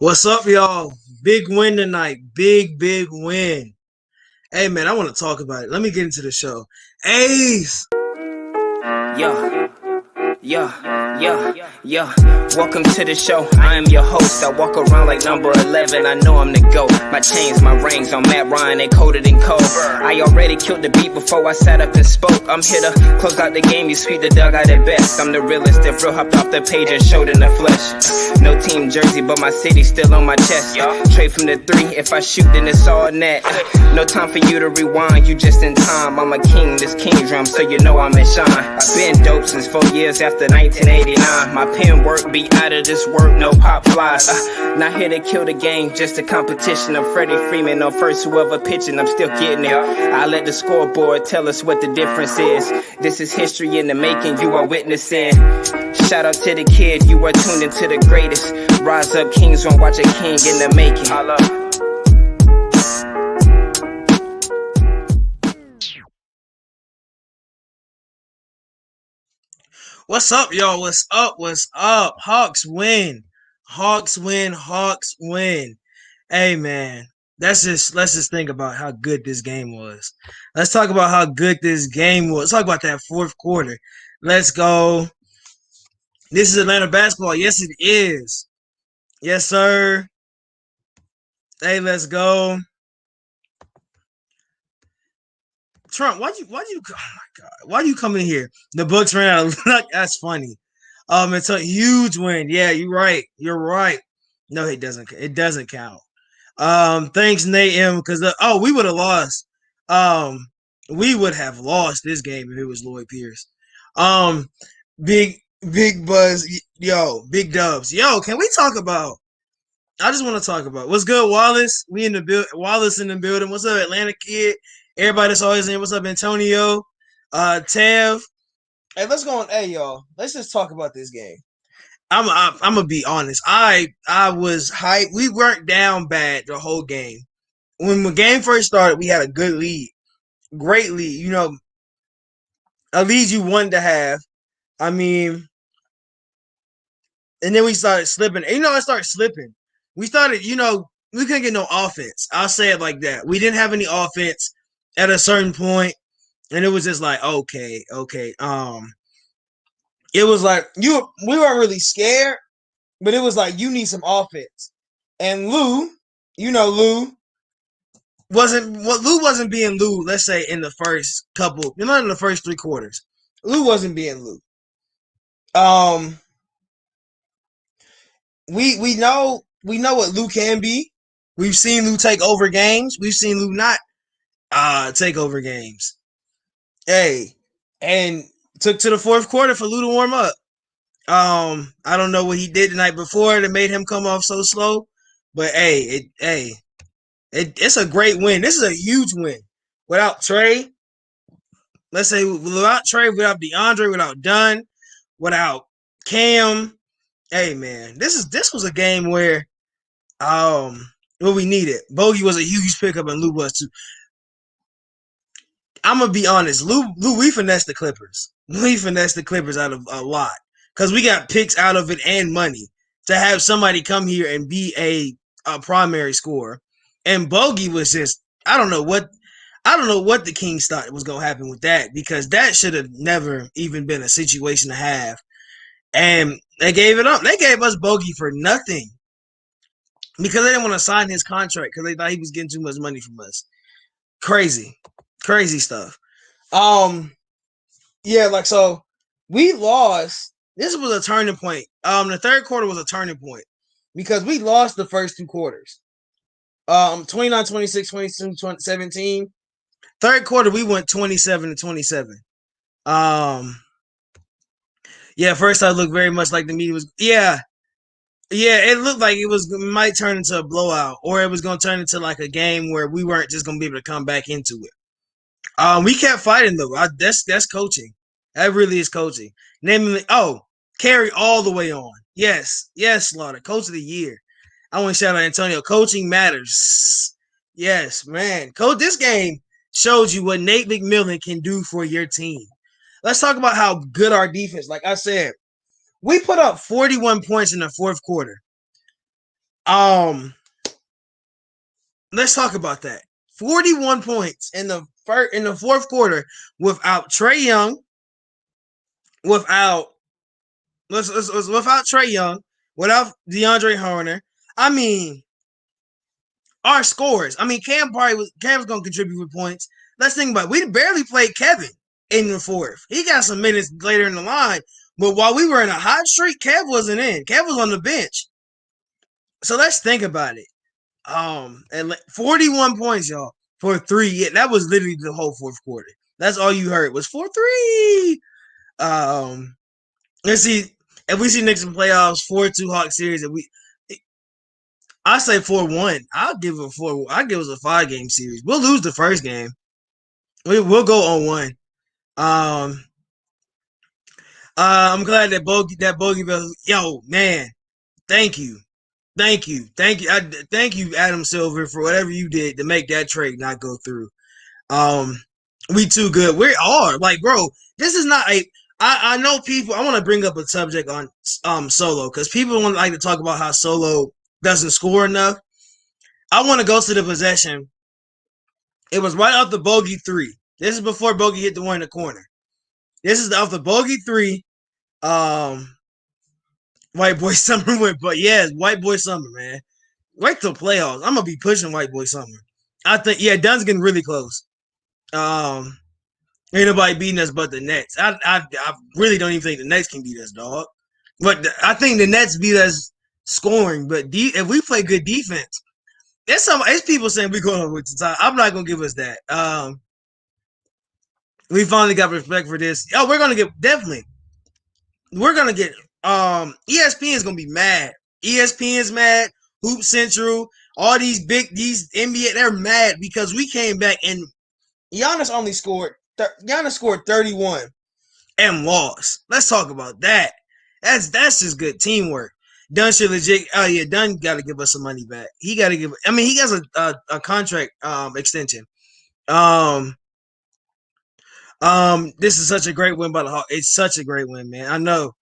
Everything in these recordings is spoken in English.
What's up, y'all? Big win tonight. Big win. Hey, man, I want to talk about it. Let me get into the show. Ace! Yeah, yeah. Welcome to the show. I am your host. I walk around like number 11. I know I'm the GOAT. My chains, my rings on Matt Ryan, they coated in cold. I already killed the beat before I sat up and spoke. I'm here to close out the game. You sweep the dugout at best. I'm the realest. If real hopped off the page and showed in the flesh. No team jersey, but my city still on my chest. Trade from the 3. If I shoot, then it's all net. No time for you to rewind. You just in time. I'm a king. This king drum, so you know I'm in shine. I've been dope since 4 years after 1989. My pen work be out of this work, no pop flies. Not here to kill the game, just a competition. I'm Freddie Freeman on first, whoever pitching, I'm still getting it. I let the scoreboard tell us what the difference is. This is history in the making, you are witnessing. Shout out to the kid, you are tuned into the greatest. Rise up, kings, won't watch a king in the making. I love What's up, y'all? What's up? What's up? Hawks win. Hawks win. Hawks win. Hey, man. Let's just think about how good this game was. Let's talk about how good this game was. Let's talk about that fourth quarter. Let's go. This is Atlanta basketball. Yes, it is. Yes, sir. Hey, let's go. Trump, oh my God, why you come in here? The Bucks ran out of luck. That's funny. It's a huge win. Yeah, you're right. You're right. No, it doesn't. It doesn't count. Thanks, Nate M. Because we would have lost. We would have lost this game if it was Lloyd Pierce. Big buzz. Yo, big dubs. Yo, can we talk about? I just want to talk about what's good, Wallace. We in the Wallace in the building. What's up, Atlanta kid? Everybody that's always in. What's up, Antonio? Tev. Hey, let's go on. Hey, y'all. Let's just talk about this game. I'm gonna be honest. I was hyped. We weren't down bad the whole game. When the game first started, we had a good lead, great lead. You know, a lead you wanted to have. I mean, and then we started slipping. And, it started slipping. We started. We couldn't get no offense. I'll say it like that. We didn't have any offense at a certain point, and it was just like, okay. It was like we weren't really scared, but it was like you need some offense. And Lou Lou wasn't being Lou, let's say in the first couple, not in the first 3 quarters. Lou wasn't being Lou. We know what Lou can be. We've seen Lou take over games. We've seen Lou not take over games. Hey, and took to the fourth quarter for Lou to warm up. I don't know what he did the night before that made him come off so slow, but it's a great win. This is a huge win. Without Trey, let's say without Trey, without DeAndre, without Dunn, without Cam. Hey, man, this was a game where what we needed. Bogey was a huge pickup, and Lou was too. I'm gonna be honest, Lou, we finessed the Clippers. We finessed the Clippers out of a lot because we got picks out of it and money to have somebody come here and be a primary scorer. And Bogey was just I don't know what the Kings thought was gonna happen with that, because that should have never even been a situation to have. And they gave it up. They gave us Bogey for nothing because they didn't want to sign his contract because they thought he was getting too much money from us. Crazy stuff. So we lost. This was a turning point. The third quarter was a turning point because we lost the first 2 quarters. 29, 26, 22, 17. Third quarter, we went 27-27. First I looked very much like the meeting was. Yeah, it looked like it might turn into a blowout, or it was going to turn into like a game where we weren't just going to be able to come back into it. We kept fighting though. That's coaching. That really is coaching. Namely, carry all the way on. Yes, Slaughter, coach of the year. I want to shout out Antonio. Coaching matters. Yes, man. Coach, this game shows you what Nate McMillan can do for your team. Let's talk about how good our defense. Like I said, we put up 41 points in the fourth quarter. Um, let's talk about that. 41 points in the fourth quarter without Trae Young, without without Trae Young, without DeAndre Horner. I mean, our scores. I mean, Cam's gonna contribute with points. Let's think about it. We barely played Kevin in the fourth. He got some minutes later in the line, but while we were in a hot streak, Kev wasn't in. Kev was on the bench. So let's think about it. And 41 points, y'all, for three. Yeah, that was literally the whole fourth quarter. That's all you heard was 4-3. Let's see if we see Knicks in playoffs 4-2 Hawk series. I say 4-1. I'll give it 4. I'll give us a 5-game series. We'll lose the first game. We'll go on one. I'm glad that Bogey yo, man, thank you. Thank you. Thank you, Adam Silver, for whatever you did to make that trade not go through. We too good. We are. Like, bro, this is not a I know people. I want to bring up a subject on Solo because people want like to talk about how Solo doesn't score enough. I want to go to the possession. It was right off the bogey 3. This is before bogey hit the one in the corner. This is off the bogey 3. White Boy Summer went, but yeah, White Boy Summer, man. Wait till playoffs. I'm gonna be pushing White Boy Summer. I think Dunn's getting really close. Ain't nobody beating us but the Nets. I really don't even think the Nets can beat us, dog. But I think the Nets beat us scoring. But if we play good defense, it's people saying we're going with the top. I'm not gonna give us that. We finally got respect for this. Oh, we're gonna get definitely. We're gonna get. ESPN is gonna be mad. ESPN's mad. Hoop Central, all these NBA, they're mad because we came back and Giannis scored 31 and lost. Let's talk about that. That's just good teamwork. Dunn should legit. Oh yeah, Dunn got to give us some money back. He got to give. I mean, he has a contract extension. This is such a great win by the Hawks. It's such a great win, man. I know.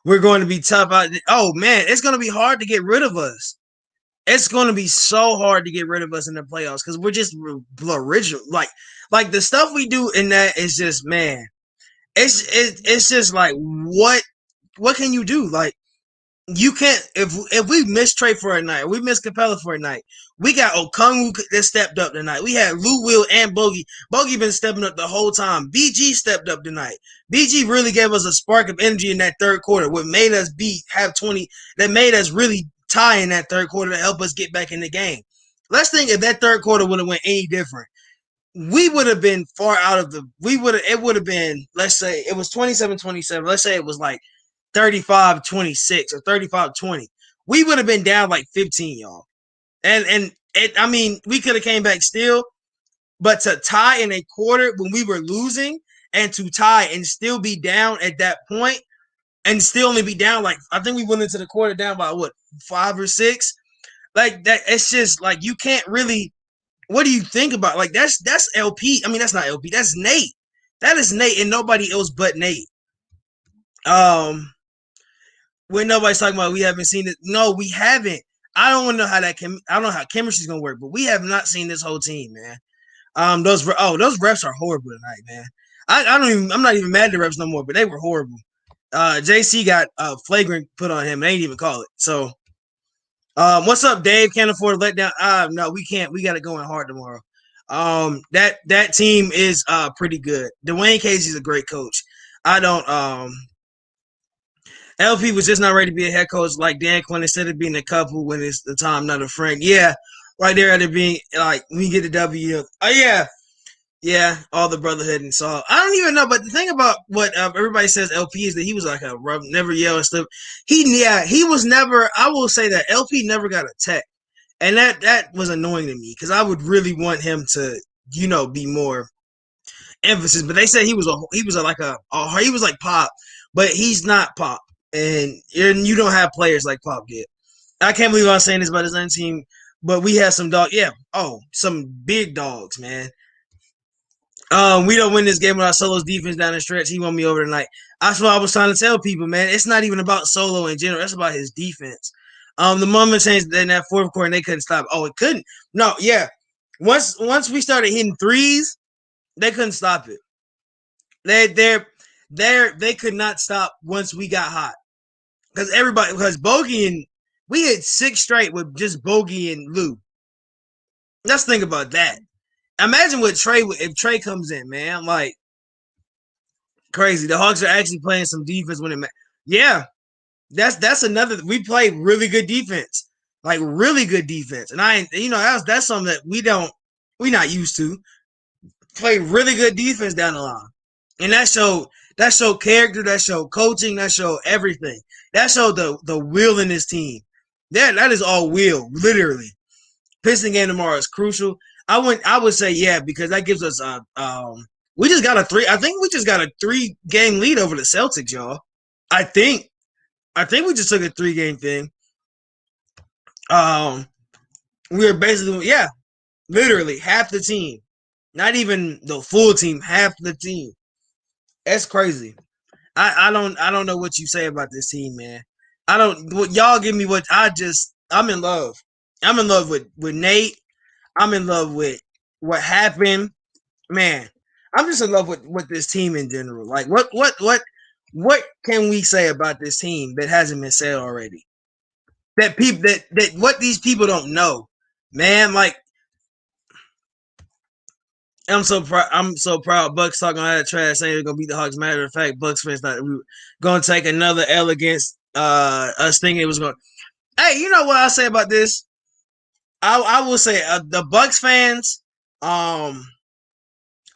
We're going to be tough out. Oh man, it's going to be hard to get rid of us. It's going to be so hard to get rid of us in the playoffs because we're just original. Like the stuff we do in that is just, man. It's just like what can you do? Like you can't if we miss Trey for a night, we miss Capella for a night. We got Okongwu that stepped up tonight. We had Lou Will and Bogey. Bogey been stepping up the whole time. BG stepped up tonight. BG really gave us a spark of energy in that third quarter. What made us have 20? That made us really tie in that third quarter to help us get back in the game. Let's think if that third quarter would have went any different. We would have been far out of the. It would have been. Let's say it was 27-27. Let's say it was like 35-26 or 35-20. We would have been down like 15, y'all. And I mean, we could have came back still, but to tie in a quarter when we were losing and to tie and still be down at that point and still only be down like I think we went into the quarter down by 5 or 6. Like that, it's just like you can't really. What do you think about? Like that's LP. I mean, that's not LP. That's Nate. That is Nate and nobody else but Nate. When nobody's talking about we haven't seen it. No, we haven't. I don't know how I don't know how chemistry's gonna work, but we have not seen this whole team, man. Those refs are horrible tonight, man. I'm not even mad at the refs no more, but they were horrible. JC got flagrant put on him. They ain't even call it. So, what's up, Dave? Can't afford to let down. No, we can't. We got it going hard tomorrow. That team is pretty good. Dwayne Casey's a great coach. I don't. LP was just not ready to be a head coach like Dan Quinn instead of being a couple when it's the time, not a friend. Yeah, right there at it being like we get the W. Oh yeah, all the brotherhood and so I don't even know. But the thing about what everybody says LP is that he was like a never yell and stuff. He was never. I will say that LP never got a tech, and that was annoying to me because I would really want him to be more emphasis. But they said he was like Pop, but he's not Pop. And you don't have players like Pop did. I can't believe I'm saying this about his own team, but we have some dog. Yeah, some big dogs, man. We don't win this game without Solo's defense down the stretch. He won me over tonight. That's what I was trying to tell people, man. It's not even about Solo in general. It's about his defense. The moment changed in that fourth quarter, and they couldn't stop. Oh, it couldn't. No, yeah. Once we started hitting threes, they couldn't stop it. They could not stop once we got hot because Bogey and we hit 6 straight with just Bogey and Lou. Let's think about that. Imagine what Trey if Trey comes in, man. Like crazy. The Hawks are actually playing some defense when it. Yeah, that's another. We played really good defense, like really good defense, and that's something that we not used to. Play really good defense down the line, and that showed character, that showed coaching, that showed everything. That showed the will in this team. That is all will, literally. Piston game tomorrow is crucial. I would say yeah because that gives us we just got a three. I think we just got a 3-game lead over the Celtics, y'all. I think we just took a 3-game thing. We were basically literally half the team, not even the full team, half the team. That's crazy. I don't know what you say about this team, man. I don't. What y'all give me? I'm in love. I'm in love with Nate. I'm in love with what happened, man. I'm just in love with this team in general. Like what can we say about this team that hasn't been said already? That people that what these people don't know, man. Like I'm so proud. Bucks talking all that trash, saying they're gonna beat the Hawks. Matter of fact, Bucks fans not we were gonna take another L against us thinking it was going. Hey, you know what I say about this? I will say the Bucks fans. I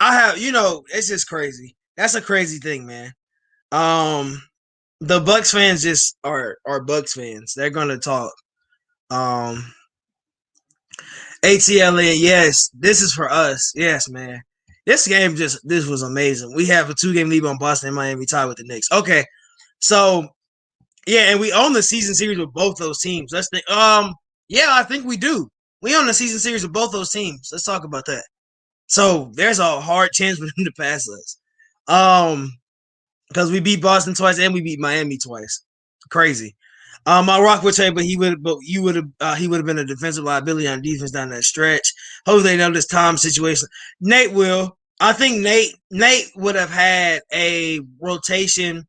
have it's just crazy. That's a crazy thing, man. Um, the Bucks fans just are Bucks fans. They're gonna talk. Um, ATLN, yes, this is for us. Yes, man. This was amazing. We have a 2-game lead on Boston and Miami tied with the Knicks. Okay, so yeah, and we own the season series with both those teams. Let's think. Yeah, I think we do. We own the season series with both those teams. Let's talk about that. So there's a hard chance for them to pass us. Because we beat Boston twice and we beat Miami twice. Crazy. I rock with Trey, but he would have been a defensive liability on defense down that stretch. Hopefully they know this time situation. Nate will. I think Nate would have had a rotation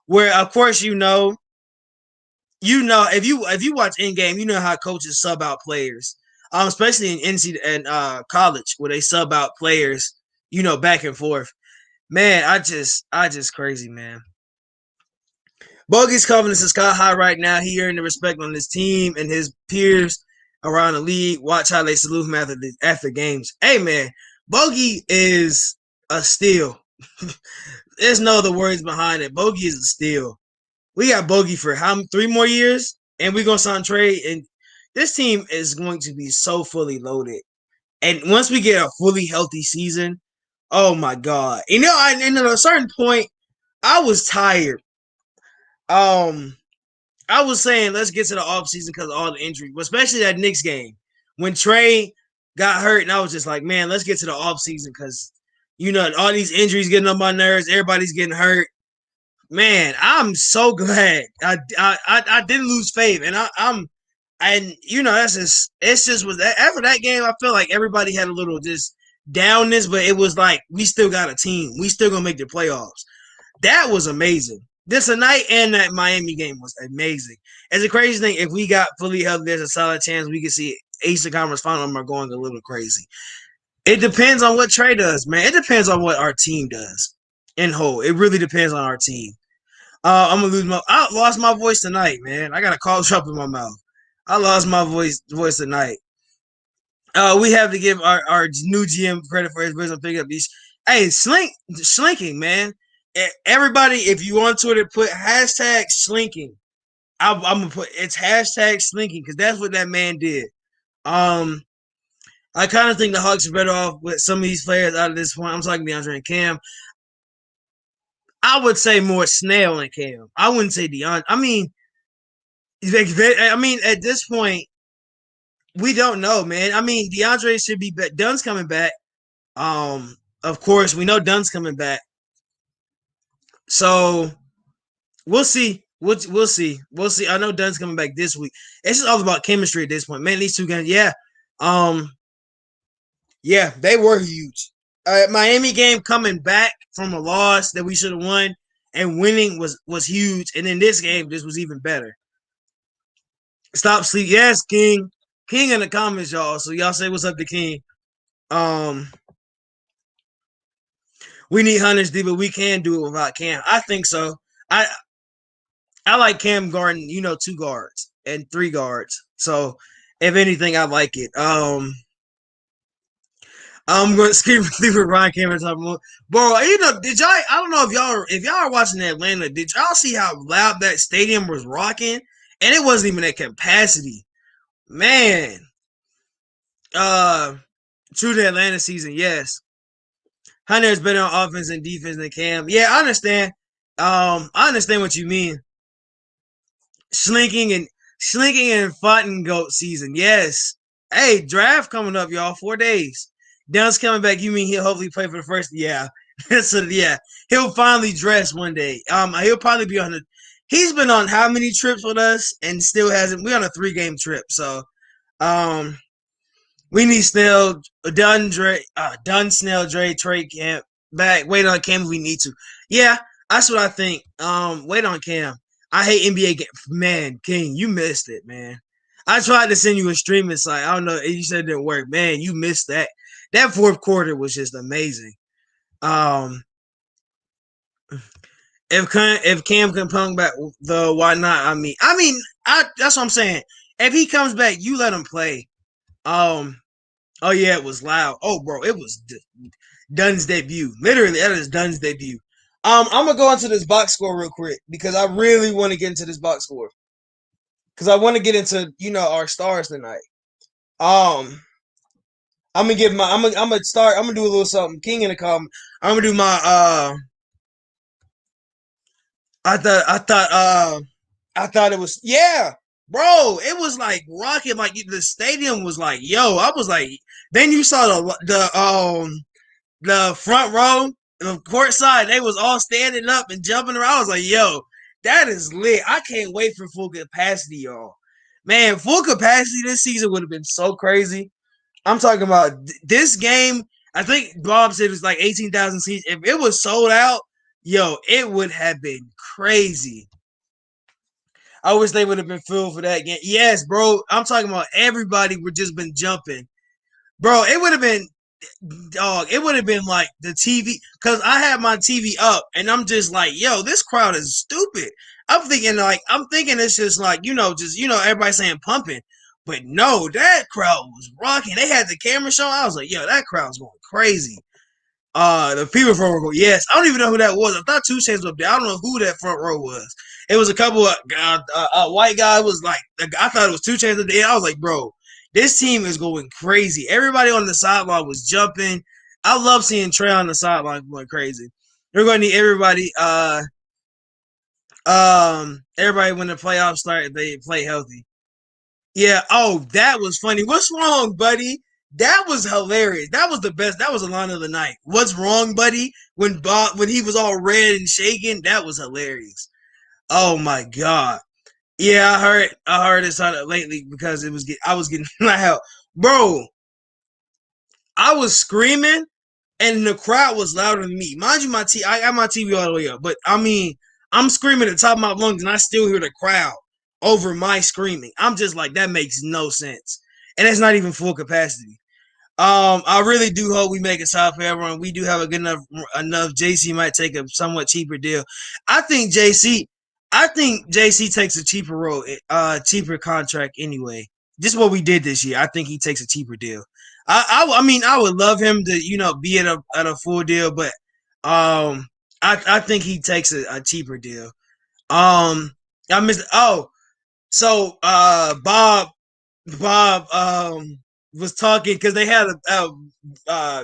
where, of course, if you watch in game, you know how coaches sub out players, especially in NC and college where they sub out players, back and forth. Man, I just crazy, man. Bogey's confidence is sky high right now. He earned the respect on his team and his peers around the league. Watch how they salute him after games. Hey, man, Bogey is a steal. There's no other words behind it. Bogey is a steal. We got Bogey for 3 more years, and we're gonna sign Trey. And this team is going to be so fully loaded. And once we get a fully healthy season, oh my god! And at a certain point, I was tired. I was saying let's get to the offseason because of all the injuries, especially that Knicks game when Trey got hurt, and I was just like, man, let's get to the offseason because all these injuries getting on my nerves. Everybody's getting hurt. Man, I'm so glad I didn't lose faith, and that's just was after that game. I felt like everybody had a little just downness, but it was like we still got a team. We still gonna make the playoffs. That was amazing. This night and that Miami game was amazing. It's a crazy thing. If we got fully healthy, there's a solid chance we could see Eastern Conference Final are going a little crazy. It depends on what Trey does, man. It depends on what our team does in whole. It really depends on our team. I'm gonna lose I lost my voice tonight, man. I got a cough drop in my mouth. I lost my voice tonight. We have to give our new GM credit for his wisdom picking up these. Hey, slinking, man. Everybody, if you on Twitter, put hashtag slinking. I'm gonna put it's hashtag slinking because that's what that man did. I kind of think the Hawks are better off with some of these players out of this point. I'm talking DeAndre and Cam. I would say more Snell and Cam. I wouldn't say DeAndre. I mean, at this point, we don't know, man. I mean, DeAndre should be back. Dunn's coming back. Of course, we know Dunn's coming back. So we'll see. We'll see. We'll see. I know Dunn's coming back this week. It's just all about chemistry at this point. Man, these two guys, yeah. Um, yeah, they were huge. Miami game coming back from a loss that we should have won and winning was huge. And in this game, this was even better. Stop sleep. Yes, King. King in the comments, y'all. So y'all say what's up to King. Um, we need Hunters D, but we can do it without Cam. I think so. I I like Cam guarding, two guards and three guards. So if anything, I like it. I'm going to scream with Ryan Cameron talking about, bro. Did y'all? I don't know if y'all are watching Atlanta. Did y'all see how loud that stadium was rocking? And it wasn't even at capacity, man. Uh, True to Atlanta season, yes. Hunter is better on offense and defense than Cam. Yeah, I understand. I understand what you mean. Slinking and fighting goat season. Yes. Hey, draft coming up, y'all. 4 days. Dunn's coming back. You mean he'll hopefully play for the first? Yeah. So yeah, he'll finally dress one day. He'll probably be on the. He's been on how many trips with us and still hasn't. We're on a 3-game trip, so we need Snell, Dunn, Snell, Dre, Trey, Camp back. Wait on Cam if we need to. Yeah, that's what I think. Wait on Cam. I hate NBA game. Man, King, you missed it, man. I tried to send you a streaming site. I don't know. You said it didn't work. Man, you missed that. That fourth quarter was just amazing. Um, if Cam can come back, though, why not? That's what I'm saying. If he comes back, you let him play. Oh yeah, it was loud. Oh, bro, it was Dunn's debut. Literally, that is Dunn's debut. I'm gonna go into this box score real quick because I really want to get into this box score because I want to get into our stars tonight. Um, I'm gonna start. I'm gonna do a little something. King in the comment. I'm gonna do my I thought it was bro. It was like rocking. Like the stadium was like yo. I was like. Then you saw the front row, the court side. They was all standing up and jumping around. I was like, yo, that is lit. I can't wait for full capacity, y'all. Man, full capacity this season would have been so crazy. I'm talking about this game. I think Bob said it was like 18,000 seats. If it was sold out, yo, it would have been crazy. I wish they would have been filled for that game. Yes, bro. I'm talking about everybody would just been jumping. Bro, it would have been dog, it would have been like the TV because I had my TV up and I'm just like, yo, this crowd is stupid. I'm thinking it's just like, everybody saying pumping. But no, that crowd was rocking. They had the camera show. I was like, yo, that crowd's going crazy. The people front row, yes. I don't even know who that was. I thought 2 Chainz was up there. I don't know who that front row was. It was a couple of white guy was like, I thought it was 2 Chainz up there. I was like, bro, this team is going crazy. Everybody on the sideline was jumping. I love seeing Trey on the sideline going crazy. They're going to need everybody. Everybody when the playoffs start, they play healthy. Yeah. Oh, that was funny. What's wrong, buddy? That was hilarious. That was the best. That was the line of the night. What's wrong, buddy? When he was all red and shaking, that was hilarious. Oh my god. Yeah, I heard it on it lately because I was getting loud. Bro, I was screaming and the crowd was louder than me. Mind you, I got my TV all the way up, but I'm screaming at the top of my lungs and I still hear the crowd over my screaming. I'm just like, that makes no sense. And it's not even full capacity. I really do hope we make a shot for everyone. We do have a good enough. JC might take a somewhat cheaper deal. I think JC takes a cheaper contract anyway. Just what we did this year. I think he takes a cheaper deal. I would love him to be at a full deal, but I think he takes a cheaper deal. I missed. Oh, so Bob was talking because they had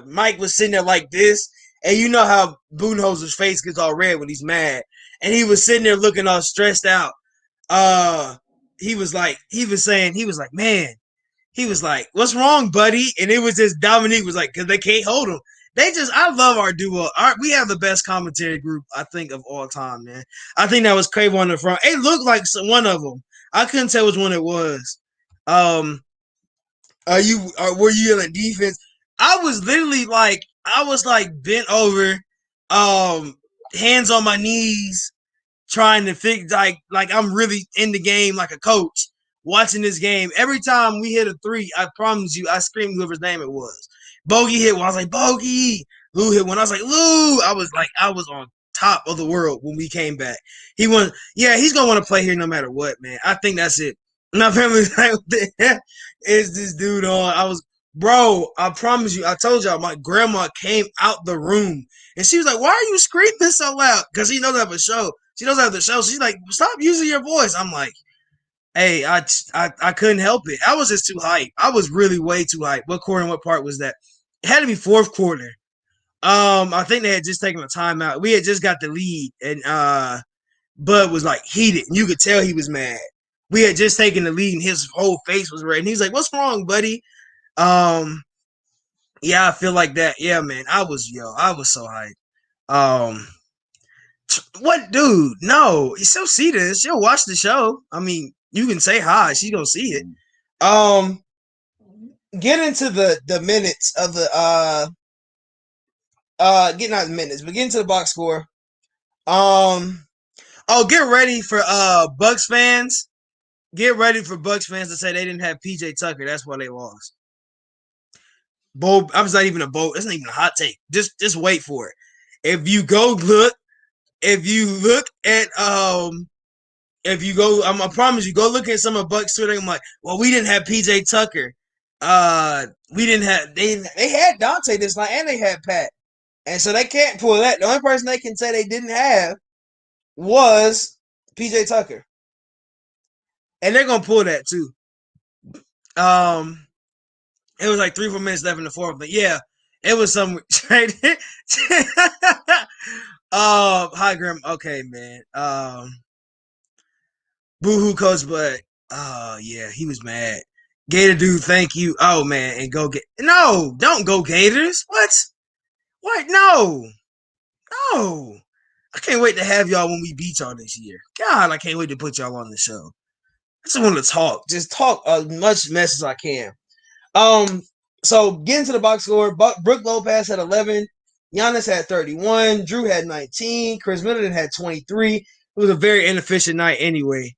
Mike was sitting there like this, and you know how Budenholzer's face gets all red when he's mad, and he was sitting there looking all stressed out. He was like, man, he was like, what's wrong, buddy? And it was just Dominique was like, because they can't hold him. I love our duo. We have the best commentary group, I think, of all time, man. I think that was Quavo on the front. It looked like one of them. I couldn't tell which one it was. Were you yelling defense? I was literally like, I was like bent over, hands on my knees, trying to fix like I'm really in the game like a coach watching this game. Every time we hit a three, I promise you, I screamed whoever's name it was. Bogey hit one. I was like, Bogey. Lou hit one. I was like, Lou. I was on top of the world when we came back. He won. Yeah, he's gonna want to play here no matter what, man. I think that's it. My family's like, what the heck is this dude on? Bro, I promise you, I told y'all, my grandma came out the room and she was like, why are you screaming so loud? Because she knows I have a show. She knows I have the show. She's like, stop using your voice. I'm like, hey, I couldn't help it. I was just too hyped. I was really way too hyped. What quarter and what part was that? It had to be fourth quarter. I think they had just taken a timeout. We had just got the lead, and Bud was like heated. You could tell he was mad. We had just taken the lead, and his whole face was red. And he's like, "What's wrong, buddy?" Yeah, I feel like that. Yeah, man. I was so hyped. What, dude? No, she'll see this. She'll watch the show. I mean, you can say hi. She's gonna see it. Get into the minutes of the get not minutes, but get into the box score. Get ready for Bucks fans. Get ready for Bucks fans to say they didn't have PJ Tucker. That's why they lost. Bold. I was not even a bold. That's not even a hot take. Just wait for it. If you go look at I promise you, go look at some of Bucks Twitter. I'm like, well, we didn't have PJ Tucker. We didn't have they had Dante this night and they had Pat, and so they can't pull that. The only person they can say they didn't have was PJ Tucker, and they're gonna pull that too. It was like 3-4 minutes left in the fourth, but yeah, it was some. Hi Grim. Okay, man. Boohoo coach, but yeah, he was mad. Gator dude, thank you. Oh man, and go get don't go Gators. What? No. I can't wait to have y'all when we beat y'all this year. God, I can't wait to put y'all on the show. I just want to talk. Just talk as much mess as I can. So getting to the box score, Brook Lopez had 11, Giannis had 31, Drew had 19, Chris Middleton had 23. It was a very inefficient night anyway.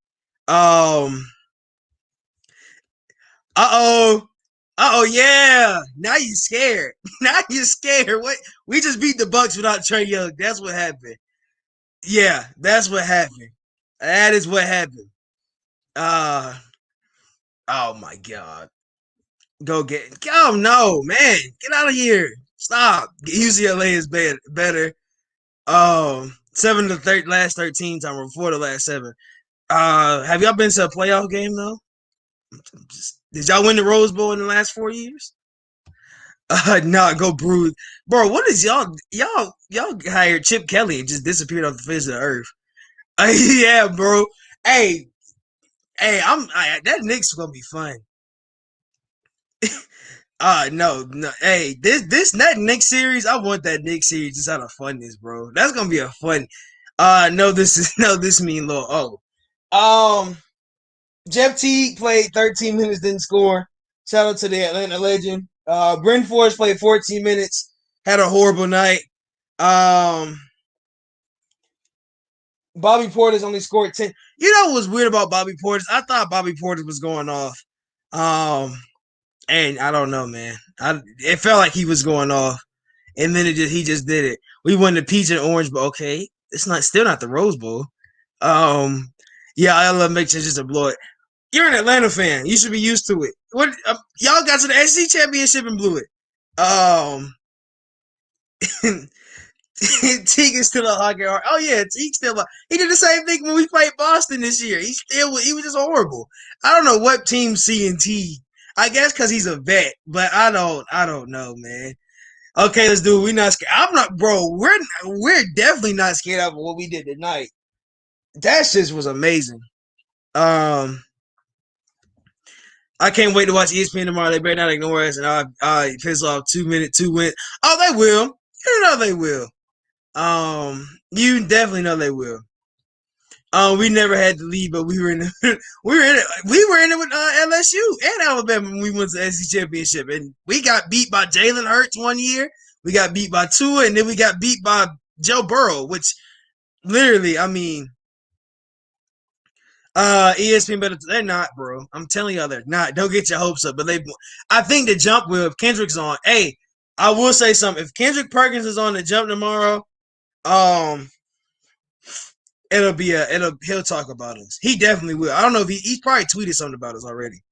Yeah. Now you're scared. Now you're scared. What? We just beat the Bucks without Trae Young. That's what happened. Yeah, that's what happened. That is what happened. Oh my God. Oh no, man. Get out of here. Stop. UCLA is better. 7 to last 13 times before the last 7. Have y'all been to a playoff game though? Did y'all win the Rose Bowl in the last 4 years? Nah, go Bruce. Bro, what is y'all hired Chip Kelly and just disappeared off the face of the earth. Yeah, bro. Hey, that Knicks gonna be fun. No. Hey, that Knicks series, I want that Knicks series just out of funness, bro. That's gonna be a fun. This mean little Jeff Teague played 13 minutes, didn't score. Shout out to the Atlanta legend. Bryn Forrest played 14 minutes, had a horrible night. Bobby Portis only scored 10. You know what was weird about Bobby Portis? I thought Bobby Portis was going off. And I don't know, man. It felt like he was going off, and then he just did it. We won the peach and orange, but okay, it's still not the Rose Bowl. Yeah, I love make sure just to blow it. You're an Atlanta fan. You should be used to it. What y'all got to the SEC championship and blew it. Teague is still a hockey heart. Oh yeah, Teague still. He did the same thing when we played Boston this year. He was just horrible. I don't know what team C and T. I guess because he's a vet, but I don't know, man. Okay, let's do it. We're not scared. I'm not, bro. We're definitely not scared of what we did tonight. That shit was amazing. I can't wait to watch ESPN tomorrow. They better not ignore us, and I piss off 2 minute 2 win. Oh, they will. You know they will. You definitely know they will. We never had the lead, but we were in. We were in it with LSU and Alabama when we went to the SEC championship, and we got beat by Jalen Hurts one year. We got beat by Tua, and then we got beat by Joe Burrow, which literally, I mean, ESPN better. They're not, bro. I'm telling y'all, they're not. Don't get your hopes up. But I think the jump will. If Kendrick's on, hey, I will say something. If Kendrick Perkins is on the jump tomorrow, um, he'll talk about us. He definitely will. I don't know if he's probably tweeted something about us already,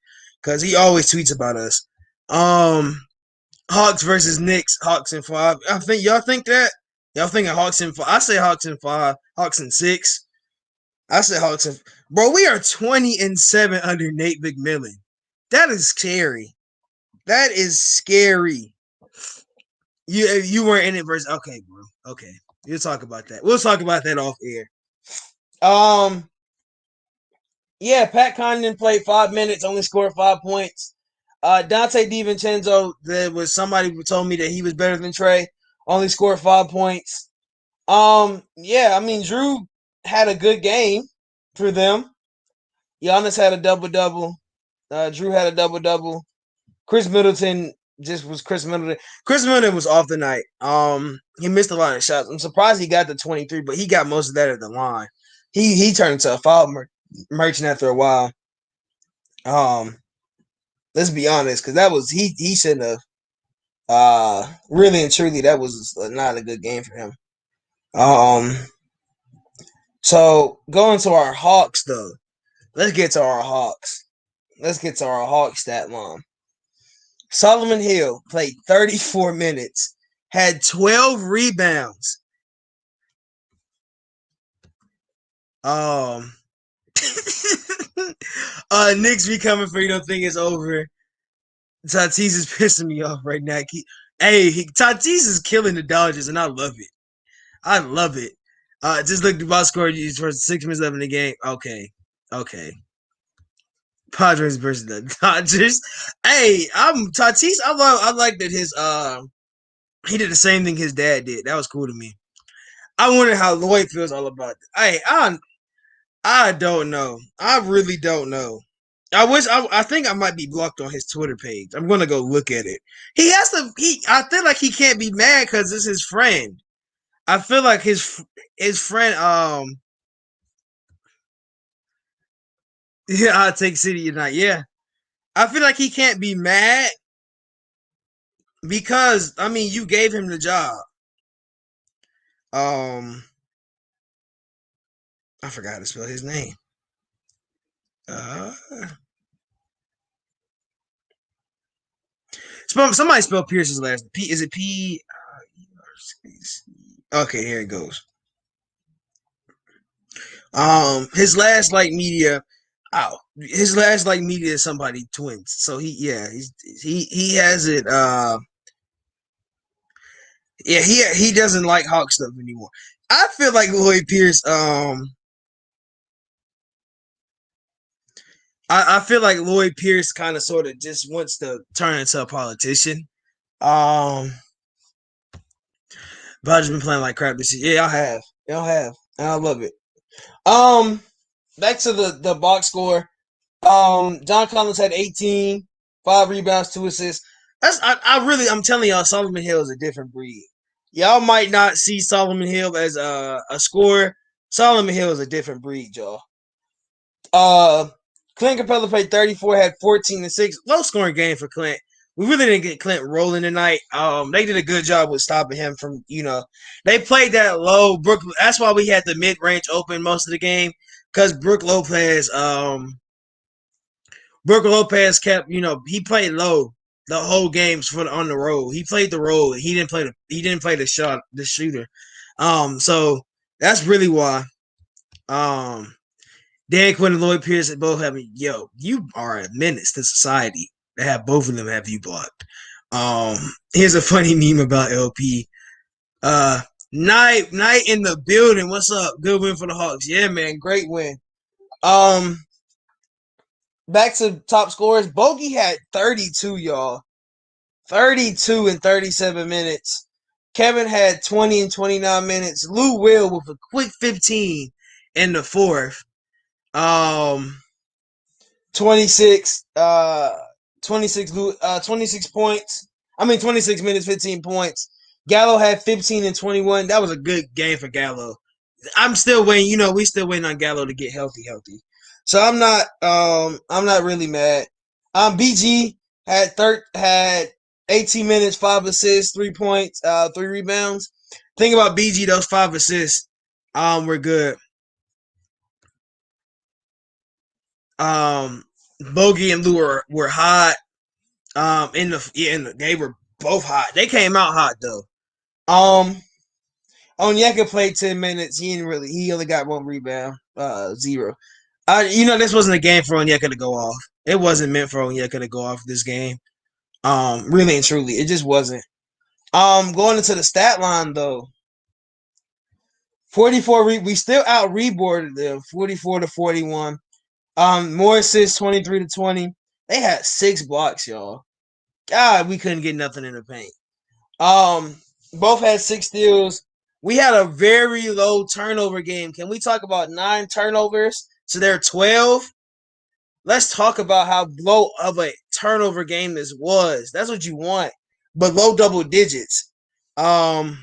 because he always tweets about us. Hawks versus Knicks. Hawks in 5. I think y'all think that. Y'all thinking Hawks in 5. I say Hawks in 5. Hawks in 6. I say Hawks in. Bro, we are 20-7 under Nate McMillan. That is scary. That is scary. You weren't in it versus. Okay, bro. Okay, we'll talk about that. We'll talk about that off air. Yeah, Pat Connaughton played 5 minutes, only scored 5 points. Dante DiVincenzo, there was somebody who told me that he was better than Trey, only scored 5 points. Yeah, I mean, Drew had a good game for them. Giannis had a double-double. Drew had a double-double. Chris Middleton just was Chris Middleton. Chris Middleton was off the night. He missed a lot of shots. I'm surprised he got the 23, but he got most of that at the line. He turned into a foul merchant after a while. Let's be honest, because that was he shouldn't have. Really and truly, that was not a good game for him. So going to our Hawks though. Let's get to our Hawks. Let's get to our Hawks stat line. Solomon Hill played 34 minutes, had 12 rebounds. Knicks be coming for you. Don't think it's over. Tatis is pissing me off right now. Tatis is killing the Dodgers, and I love it. I love it. Just look at the box score for 6 minutes left in the game. Okay. Padres versus the Dodgers. Hey, I'm Tatis. I like that his he did the same thing his dad did. That was cool to me. I wonder how Lloyd feels all about it. Hey, I don't know. I really don't know. I think I might be blocked on his Twitter page. I'm gonna go look at it. I feel like he can't be mad because it's his friend. I feel like his friend yeah, I'll take City United. Yeah. I feel like he can't be mad because I mean you gave him the job. I forgot to spell his name. Somebody spell Pierce's last name. Is it P? Okay, here it goes. His last media. Oh, his last media is somebody twins. So he has it. Yeah, he doesn't like Hawk stuff anymore. I feel like Lloyd Pierce. I feel like Lloyd Pierce kind of sort of just wants to turn into a politician. But I've just been playing like crap this year. Yeah, y'all have, and I love it. Back to the box score. John Collins had 18, 5 rebounds, 2 assists. I'm telling y'all, Solomon Hill is a different breed. Y'all might not see Solomon Hill as a scorer. Solomon Hill is a different breed, y'all. Clint Capella played 34, had 14 and 6. Low scoring game for Clint. We really didn't get Clint rolling tonight. They did a good job with stopping him from, they played that low. That's why we had the mid range open most of the game, because Brook Lopez kept, he played low the whole games on the road. He played the road. He didn't play the shooter. So that's really why. Dan Quinn and Lloyd Pierce both have me. Yo, you are a menace to society to have both of them have you blocked. Here's a funny meme about LP. Night in the building. What's up? Good win for the Hawks. Yeah, man, great win. back to top scorers. Bogey had 32, y'all. 32 in 37 minutes. Kevin had 20 in 29 minutes. Lou Will with a quick 15 in the fourth. 26 26 points. 26 minutes, 15 points. Gallo had 15 and 21. That was a good game for Gallo. I'm still waiting, we still waiting on Gallo to get healthy. So I'm not really mad. BG had 18 minutes, 5 assists, 3 points, 3 rebounds. Think about BG, those 5 assists were good. Bogey and Lou were hot. They were both hot. They came out hot though. Onyeka played 10 minutes. He only got 1 rebound, 0. This wasn't a game for Onyeka to go off. It wasn't meant for Onyeka to go off this game. Really and truly, it just wasn't. Going into the stat line though, 44. We still out reboarded them, 44-41. More assists, 23-20. They had 6 blocks, y'all. God, we couldn't get nothing in the paint. Both had 6 steals. We had a very low turnover game. Can we talk about 9 turnovers? So they're 12. Let's talk about how low of a turnover game this was. That's what you want. But low double digits. It's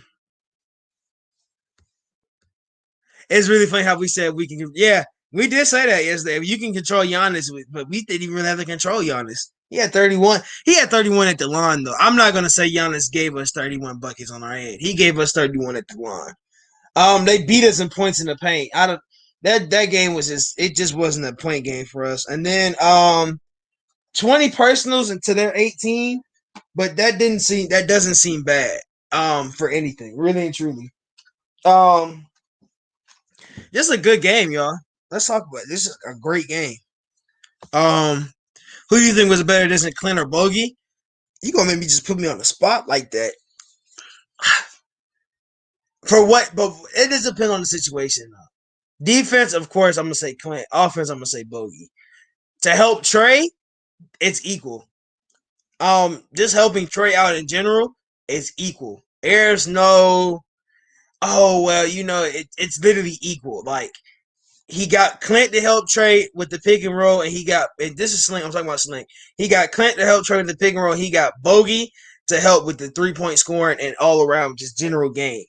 really funny how we said we can. Yeah, we did say that yesterday. You can control Giannis, but we didn't even really have to control Giannis. He had 31. He had 31 at the line, though. I'm not going to say Giannis gave us 31 buckets on our head. He gave us 31 at the line. They beat us in points in the paint. That game was it just wasn't a point game for us. And then 20 personals into their 18, but that doesn't seem bad for anything, really and truly. This is a good game, y'all. Let's talk about it. This is a great game. Who do you think was better, this than Clint or Bogey? You gonna make me just put me on the spot like that? For what? But it does depend on the situation, though. Defense, of course, I'm gonna say Clint. Offense, I'm gonna say Bogey. To help Trey, it's equal. Just helping Trey out in general, it's equal. There's no, oh well, it's literally equal. Like he got Clint to help Trey with the pick and roll, and this is Slink. I'm talking about Slink. He got Clint to help Trey with the pick and roll. He got Bogey to help with the 3-point scoring and all around just general game.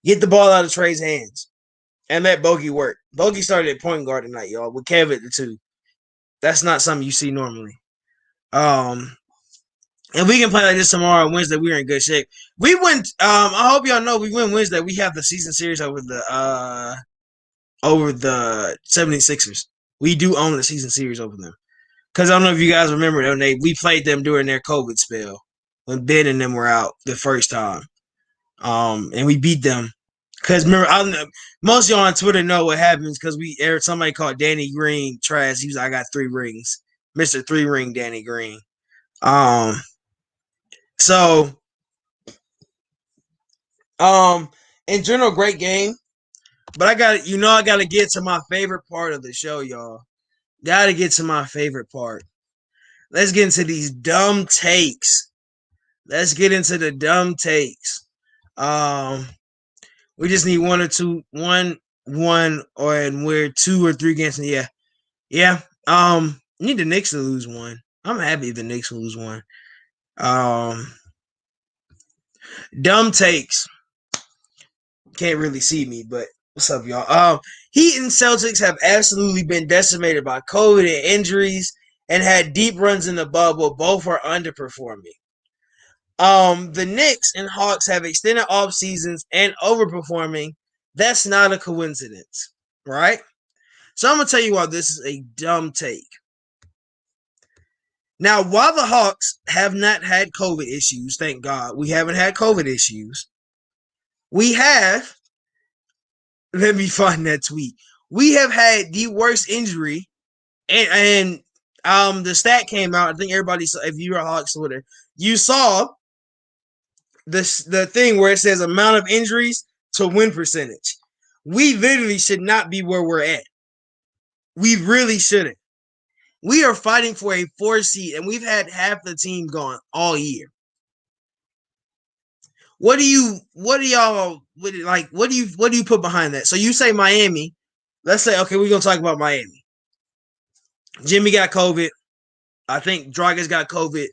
Get the ball out of Trey's hands and let Bogey work. Bogey started at point guard tonight, y'all, with Kevin the 2. That's not something you see normally. And we can play like this tomorrow, Wednesday. We're in good shape. We went. I hope y'all know we win Wednesday. We have the season series over the 76ers. We do own the season series over them. Because I don't know if you guys remember them. We played them during their COVID spell when Ben and them were out the first time. And we beat them. Because remember, most of y'all on Twitter know what happens because somebody called Danny Green trash. He was like, I got 3 rings. Mr. 3-ring Danny Green. So, in general, great game. But I got to get to my favorite part of the show, y'all. Got to get to my favorite part. Let's get into these dumb takes. Let's get into the dumb takes. We just need one, and we're 2 or 3 games. Yeah. Need the Knicks to lose 1. I'm happy if the Knicks will lose 1. Dumb takes. Can't really see me, but what's up, y'all? Heat and Celtics have absolutely been decimated by COVID and injuries and had deep runs in the bubble. Both are underperforming. The Knicks and Hawks have extended off seasons and overperforming. That's not a coincidence, right? So I'm gonna tell you why this is a dumb take. Now, while the Hawks have not had COVID issues, thank God, we haven't had COVID issues. We have, let me find that tweet. We have had the worst injury, and the stat came out. I think everybody saw, if you're a Hawks Twitter, you saw the thing where it says amount of injuries to win percentage. We literally should not be where we're at. We really shouldn't. We are fighting for a 4 seed, and we've had half the team gone all year. What do y'all like? What do you put behind that? So you say Miami. Let's say, okay, we're gonna talk about Miami. Jimmy got COVID. I think Dragic got COVID.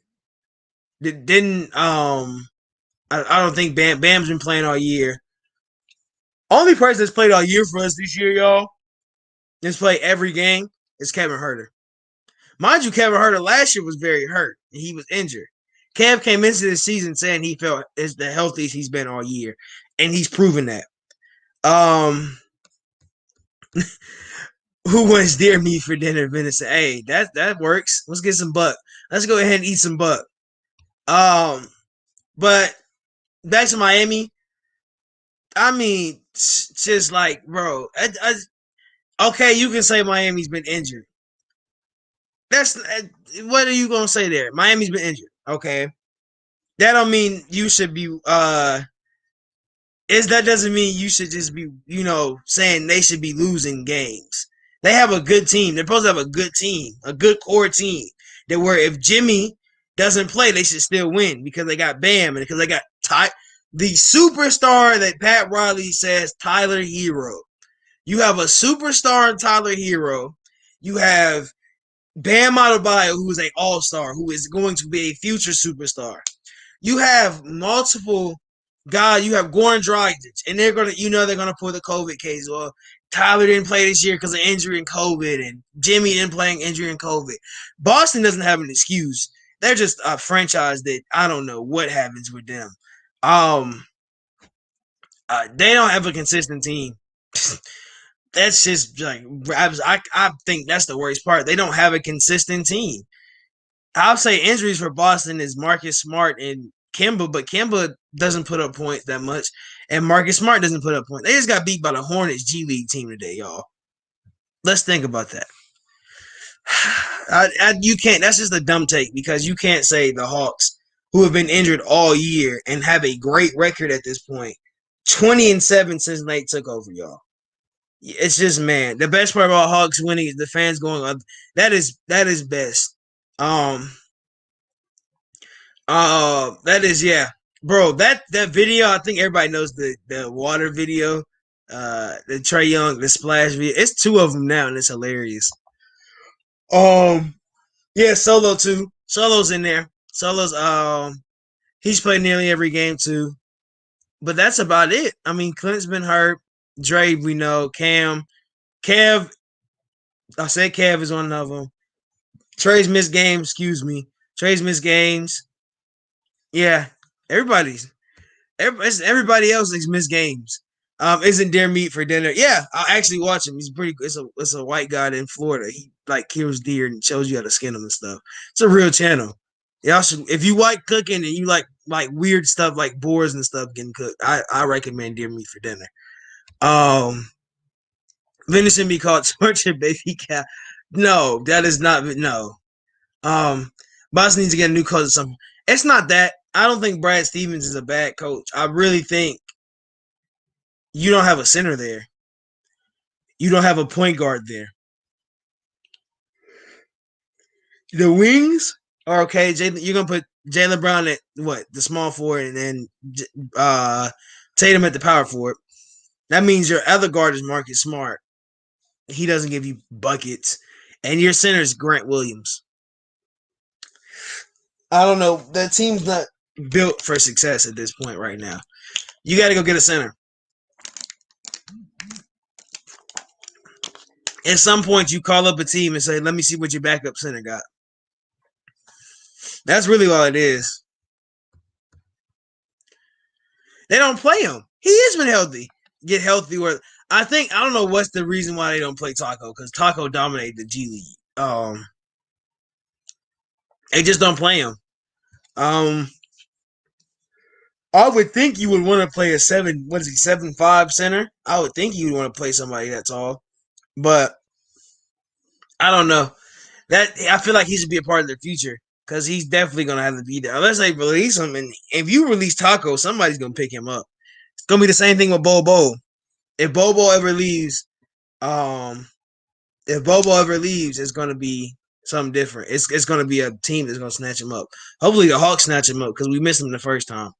Didn't I don't think Bam's been playing all year. Only person that's played all year for us this year, y'all, that's played every game is Kevin Huerter. Mind you, Kevin Huerter last year was very hurt. He was injured. Kev came into the season saying he felt is the healthiest he's been all year, and he's proven that. Who wants deer meat for dinner? Venison. Hey, that works. Let's get some buck. Let's go ahead and eat some buck. But back to Miami. I mean, just like, bro. Okay, you can say Miami's been injured. That's what are you gonna say there? Miami's been injured. Okay, that don't mean you should be. That doesn't mean you should just be, saying they should be losing games. They have a good team. They're supposed to have a good team, a good core team. That where if Jimmy doesn't play, they should still win because they got Bam and because they got the superstar that Pat Riley says, Tyler Hero. You have a superstar in Tyler Hero. You have Bam Adebayo, who is an all-star, who is going to be a future superstar. You have multiple guys. You have Goran Dragic, and they're gonna pull the COVID case. Well, Tyler didn't play this year because of injury and COVID, and Jimmy didn't play injury and COVID. Boston doesn't have an excuse. They're just a franchise that I don't know what happens with them. They don't have a consistent team. That's just like I think that's the worst part. They don't have a consistent team. I'll say injuries for Boston is Marcus Smart and Kemba, but Kemba doesn't put up points that much, and Marcus Smart doesn't put up points. They just got beat by the Hornets G League team today, y'all. Let's think about that. You can't. That's just a dumb take because you can't say the Hawks, who have been injured all year and have a great record at this point, 20-7 since Nate took over, y'all. It's just, man, the best part about Hawks winning is the fans going up. That is best. That is, yeah, bro. That video, I think everybody knows the water video, the Trae Young, the splash video. It's 2 of them now, and it's hilarious. Yeah, Solo too. Solo's in there. Solo's he's played nearly every game too. But that's about it. I mean, Clint's been hurt. Dre, we know. Cam. Kev. I said Kev is one of them. Trey's missed games. Excuse me. Trey's missed games. Yeah. Everybody else has missed games. Isn't deer meat for dinner? Yeah, I'll actually watch him. He's pretty. It's a white guy in Florida. He like kills deer and shows you how to skin them and stuff. It's a real channel. Y'all should, if you like cooking and you like weird stuff like boars and stuff getting cooked, I recommend deer meat for dinner. Venison be called tortured baby cow. No, that is not. No. Boston needs to get a new coach or something. It's not that. I don't think Brad Stevens is a bad coach. I really think you don't have a center there. You don't have a point guard there. The wings are okay. You're gonna put Jaylen Brown at what, the small forward, and then Tatum at the power forward. That means your other guard is Marcus Smart. He doesn't give you buckets, and your center is Grant Williams. I don't know. The team's not built for success at this point right now. You got to go get a center. At some point, you call up a team and say, let me see what your backup center got. That's really all it is. They don't play him. He has been healthy. Get healthy. Or I don't know what's the reason why they don't play Taco, because Taco dominated the G League. They just don't play him. I would think you would want to play a 7'5" center. I would think you would want to play somebody that tall. But I don't know. I feel like he should be a part of their future because he's definitely gonna have to be there. Unless they release him, and if you release Taco, somebody's gonna pick him up. It's gonna be the same thing with Bobo. If Bobo ever leaves, it's gonna be something different. It's going to be a team that's going to snatch him up. Hopefully, the Hawks snatch him up because we missed him the first time.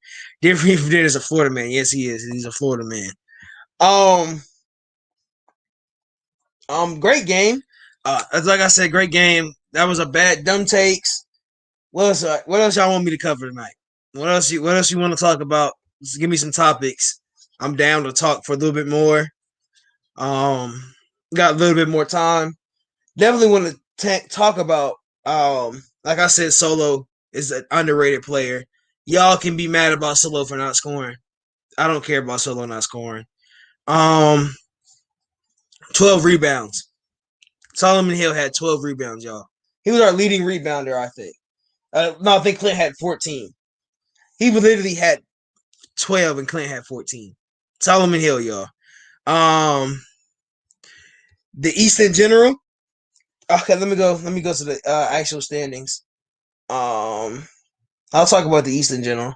Different from as a Florida man. Yes, he is. He's a Florida man. Great game. Like I said, great game. That was a bad dumb takes. What else? What else y'all want me to cover tonight? What else you want to talk about? Just give me some topics. I'm down to talk for a little bit more. Got a little bit more time. Definitely want to talk about. Like I said, Solo is an underrated player. Y'all can be mad about Solo for not scoring. I don't care about Solo not scoring. 12 rebounds. Solomon Hill had 12 rebounds, y'all. He was our leading rebounder, I think. No, I think Clint had 14. He literally had 12 and Clint had 14. Solomon Hill, y'all. The East in general. Okay, let me go to the actual standings. I'll talk about the East in general.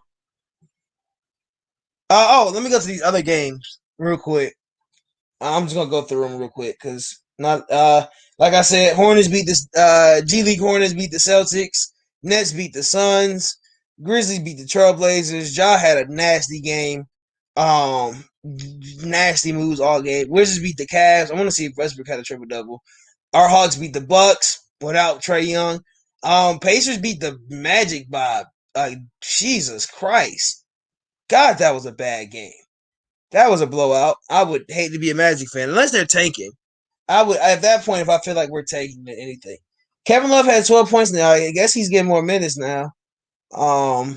Let me go to these other games real quick. I'm just gonna go through them real quick because not like I said, Hornets beat the G League Hornets beat the Celtics, Nets beat the Suns, Grizzlies beat the Trailblazers. Ja had a nasty game, nasty moves all game. Wizards beat the Cavs. I want to see if Westbrook had a triple double. Our Hawks beat the Bucks without Trae Young. Pacers beat the Magic by Jesus Christ. God, that was a bad game. That was a blowout. I would hate to be a Magic fan unless they're tanking. I would at that point if I feel like we're taking anything. Kevin Love had 12 points now. I guess he's getting more minutes now. I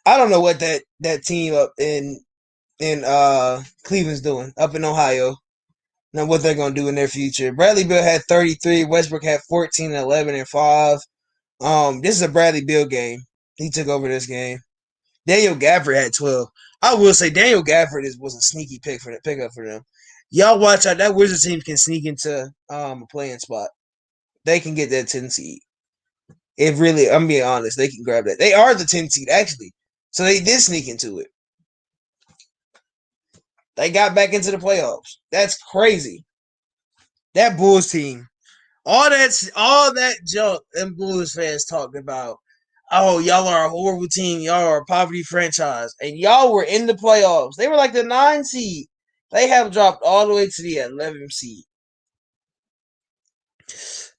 don't know what that team up in Cleveland's doing up in Ohio. Now what they're gonna do in their future. Bradley Beal had 33. Westbrook had 14, 11, and 5. This is a Bradley Beal game. He took over this game. Daniel Gafford had 12. I will say Daniel Gafford was a sneaky pickup for them. Y'all watch out. That Wizards team can sneak into a playing spot. They can get that 10 seed. If really, I'm being honest, they can grab that. They are the 10 seed actually, so they did sneak into it. They got back into the playoffs. That's crazy. That Bulls team, all that junk them Bulls fans talked about. Oh, y'all are a horrible team. Y'all are a poverty franchise. And y'all were in the playoffs. They were like the 9 seed. They have dropped all the way to the 11 seed.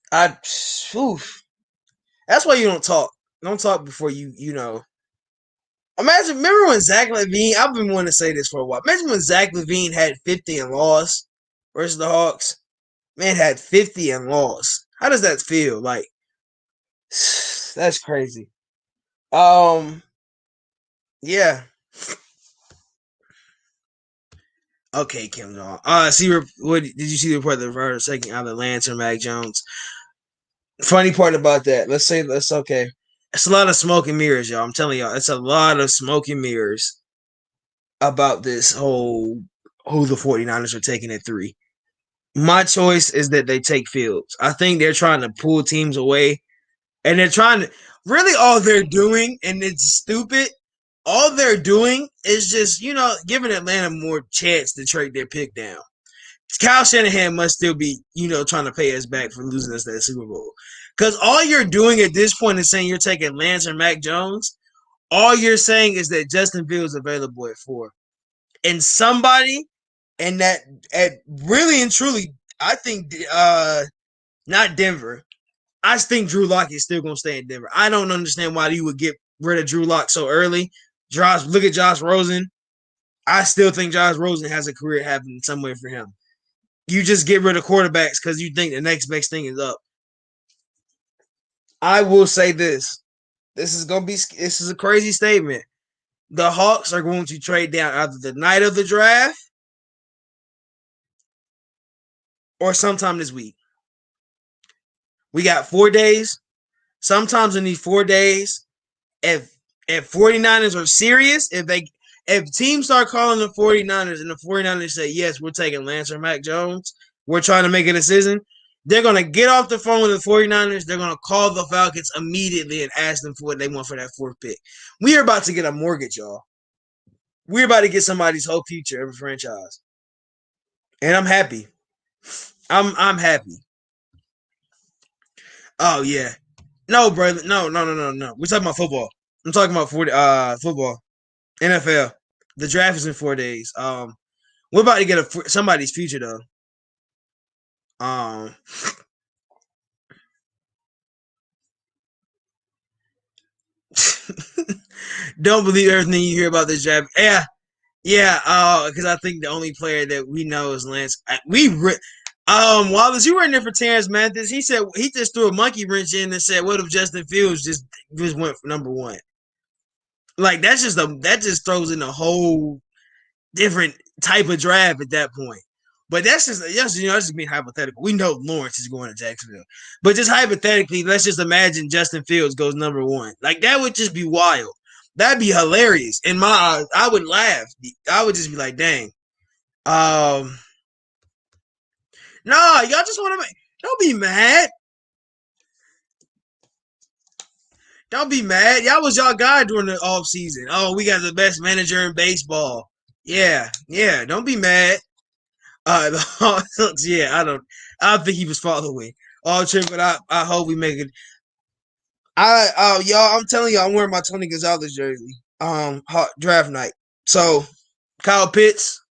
That's why you don't talk. Don't talk before you know. Remember when Zach LaVine, I've been wanting to say this for a while. Imagine when Zach LaVine had 50 and lost versus the Hawks. Man had 50 and lost. How does that feel? Like, that's crazy. Yeah. Okay, Kim Jong. What did you see the report that the second out of Lancer Mac Jones? Funny part about that. Let's okay. It's a lot of smoke and mirrors, y'all. I'm telling y'all, it's a lot of smoke and mirrors about this whole who the 49ers are taking at 3. My choice is that they take Fields. I think they're trying to pull teams away. And they're trying to really all they're doing, and it's stupid. All they're doing is just, giving Atlanta more chance to trade their pick down. Kyle Shanahan must still be, trying to pay us back for losing us that Super Bowl. Because all you're doing at this point is saying you're taking Lance or Mac Jones. All you're saying is that Justin Fields is available at 4. And somebody, and that really and truly, I think not Denver. I think Drew Lock is still going to stay in Denver. I don't understand why you would get rid of Drew Lock so early. Look at Josh Rosen. I still think Josh Rosen has a career happening somewhere for him. You just get rid of quarterbacks because you think the next best thing is up. I will say this. This is a crazy statement. The Hawks are going to trade down either the night of the draft or sometime this week. We got 4 days. Sometimes in these 4 days, if 49ers are serious, if teams start calling the 49ers and the 49ers say, yes, we're taking Lance or Mac Jones, we're trying to make a decision, they're going to get off the phone with the 49ers. They're going to call the Falcons immediately and ask them for what they want for that 4th pick. We are about to get a mortgage, y'all. We're about to get somebody's whole future of a franchise. And I'm happy. I'm happy. Oh yeah. No, brother. No, no, no, no, no. We're talking about football. I'm talking about football. NFL. The draft is in 4 days. We're about to get somebody's future though. Um, don't believe everything you hear about this draft. Yeah, yeah. Because I think the only player that we know is Lance. Wallace, you were in there for Terrence Mathis. He said he just threw a monkey wrench in and said, "What if Justin Fields just went for number one?" Like that just throws in a whole different type of draft at that point. But that's just being hypothetical. We know Lawrence is going to Jacksonville, but just hypothetically, let's just imagine Justin Fields goes number one. Like that would just be wild. That'd be hilarious. In my eyes, I would laugh. I would just be like, "Dang." No, y'all just want to make. Don't be mad. Don't be mad. Y'all was y'all guy during the off season. Oh, we got the best manager in baseball. Yeah, yeah. Don't be mad. Yeah, I don't think he was following all trip, but I hope we make it. Y'all, I'm telling you, I'm wearing my Tony Gonzalez jersey. Draft night. So Kyle Pitts,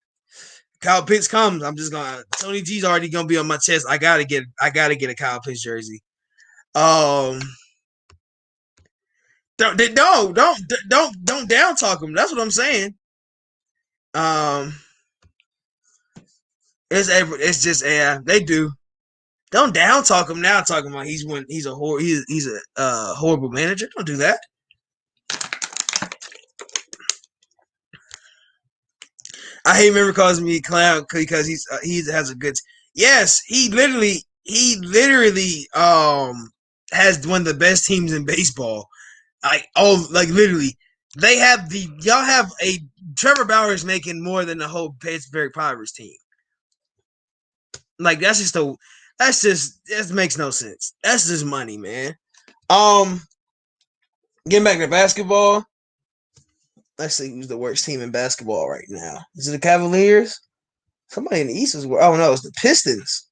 Kyle Pitts comes. I'm just gonna. Tony G's already gonna be on my chest. I gotta get a Kyle Pitts jersey. Um, don't down talk him. That's what I'm saying. Um, it's just yeah, they do. Don't down talk him now. Talking about he's a horrible manager. Don't do that. I hate remember calling me clown because he has a good. Yes, he literally has one of the best teams in baseball. Like literally, they have y'all have a Trevor Bauer is making more than the whole Pittsburgh Pirates team. Like that makes no sense. That's just money, man. Um, Getting back to basketball. Let's see who's the worst team in basketball right now. Is it the Cavaliers? Somebody in the East is worse. Oh no, it's the Pistons.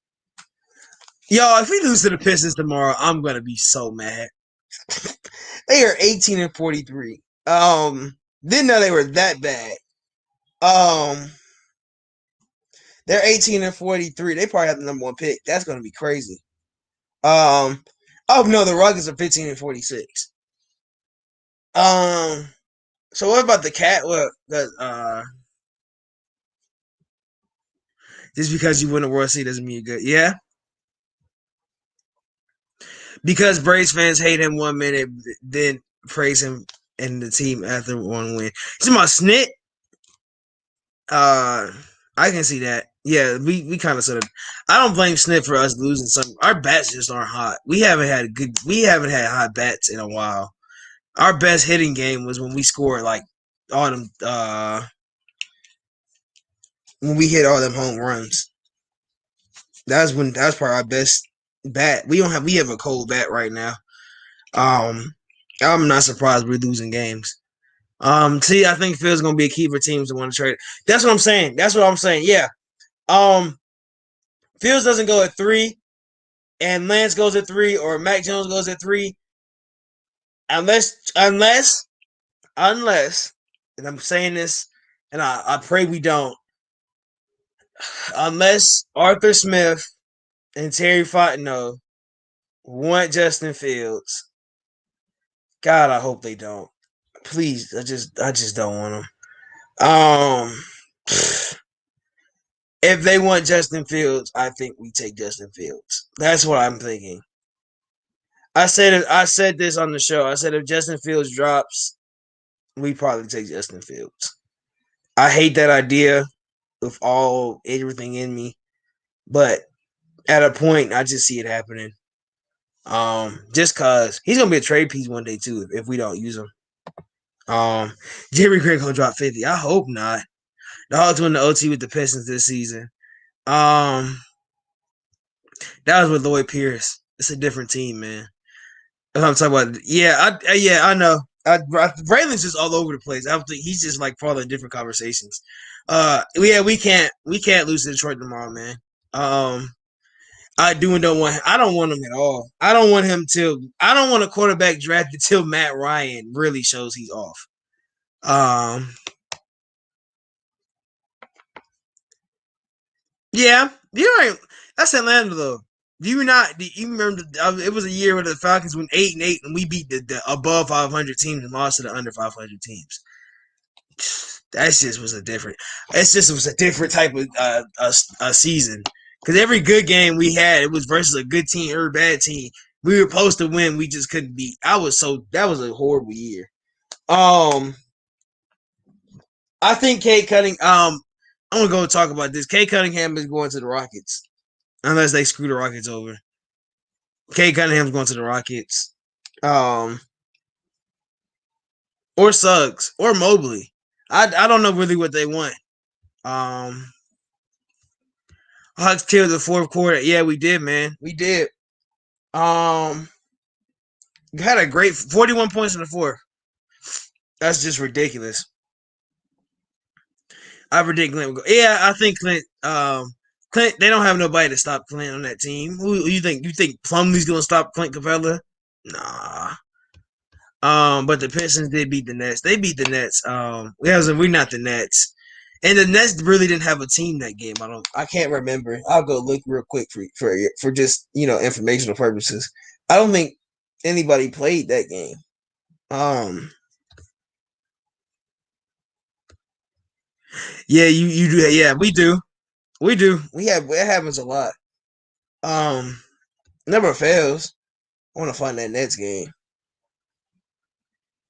Yo, if we lose to the Pistons tomorrow, I'm gonna be so mad. They are 18-43. Didn't know they were that bad. Um, they're 18-43. They probably have the number one pick. That's gonna be crazy. Oh no, the Rockets are 15-46. So what about the cat? What just because you win the World Series doesn't mean you're good. Yeah, because Braves fans hate him 1 minute, then praise him and the team after one win. It's my snit. I can see that. Yeah, we kind of sort of. I don't blame Snit for us losing some. Our bats just aren't hot. We haven't had hot bats in a while. Our best hitting game was when we scored like all them. When we hit all them home runs. That was probably our best bat. We have a cold bat right now. I'm not surprised we're losing games. See, I think Phil's gonna be a key for teams that want to trade. That's what I'm saying. That's what I'm saying. Yeah. Fields doesn't go at 3, and Lance goes at 3, or Mac Jones goes at 3, unless, and I'm saying this, and I pray we don't, unless Arthur Smith and Terry Fontenot want Justin Fields. God, I hope they don't. Please, I just don't want them. If they want Justin Fields, I think we take Justin Fields. That's what I'm thinking. I said this on the show. I said if Justin Fields drops, we probably take Justin Fields. I hate that idea with everything in me, but at a point, I just see it happening. Just cause he's gonna be a trade piece one day too if we don't use him. Jerry Craig gonna drop 50. I hope not. The Hawks win the OT with the Pistons this season. That was with Lloyd Pierce. It's a different team, man. I'm talking about. Yeah, I know. Braylon's just all over the place. I think he's just like following different conversations. Yeah, we can't lose to Detroit tomorrow, man. I do and don't want. I don't want him at all. I don't want him till. I don't want a quarterback drafted till Matt Ryan really shows he's off. Yeah, you're right. That's Atlanta though. Do you not? Do you remember? It was a year where the Falcons went 8-8, and we beat the above 500 teams and lost to the under 500 teams. That just was a different. It just was a different type of a season. Because every good game we had, it was versus a good team or a bad team. We were supposed to win, we just couldn't beat. That was a horrible year. I think Kate Cunning. I'm gonna go talk about this. Kate Cunningham is going to the Rockets, unless they screw the Rockets over. Kate Cunningham's going to the Rockets. Or Suggs or Mobley. I don't know really what they want. Hawks killed the fourth quarter. Yeah, we did, man. We did. Had a great 41 points in the fourth. That's just ridiculous. I predict Clint will go. Yeah, I think Clint. Clint. They don't have nobody to stop Clint on that team. Who you think? You think Plumlee's gonna stop Clint Capella? Nah. But the Pistons did beat the Nets. They beat the Nets. We're not the Nets, and the Nets really didn't have a team that game. I can't remember. I'll go look real quick for just informational purposes. I don't think anybody played that game. Yeah, you do. Yeah, we do. We do. It happens a lot. Never fails. I want to find that Nets game.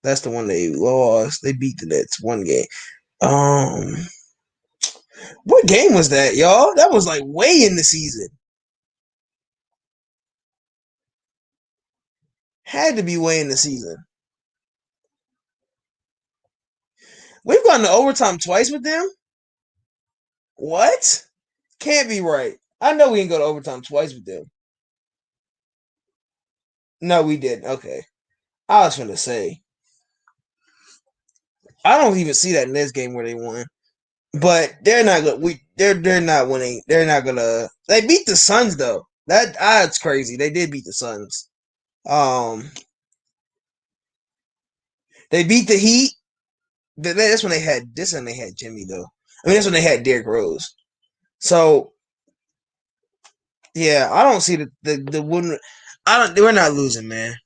That's the one they lost. They beat the Nets one game. What game was that, y'all? That was like way in the season. Had to be way in the season. We've gone to overtime twice with them? What? Can't be right. I know we didn't go to overtime twice with them. No, we didn't. Okay. I was gonna say. I don't even see that Nets game where they won. But they're not gonna they're not winning. They're not gonna they beat the Suns though. That's crazy. They did beat the Suns. They beat the Heat. That's when they had this and they had Jimmy though. I mean that's when they had Derrick Rose. So yeah, I don't see the wouldn't we're not losing, man.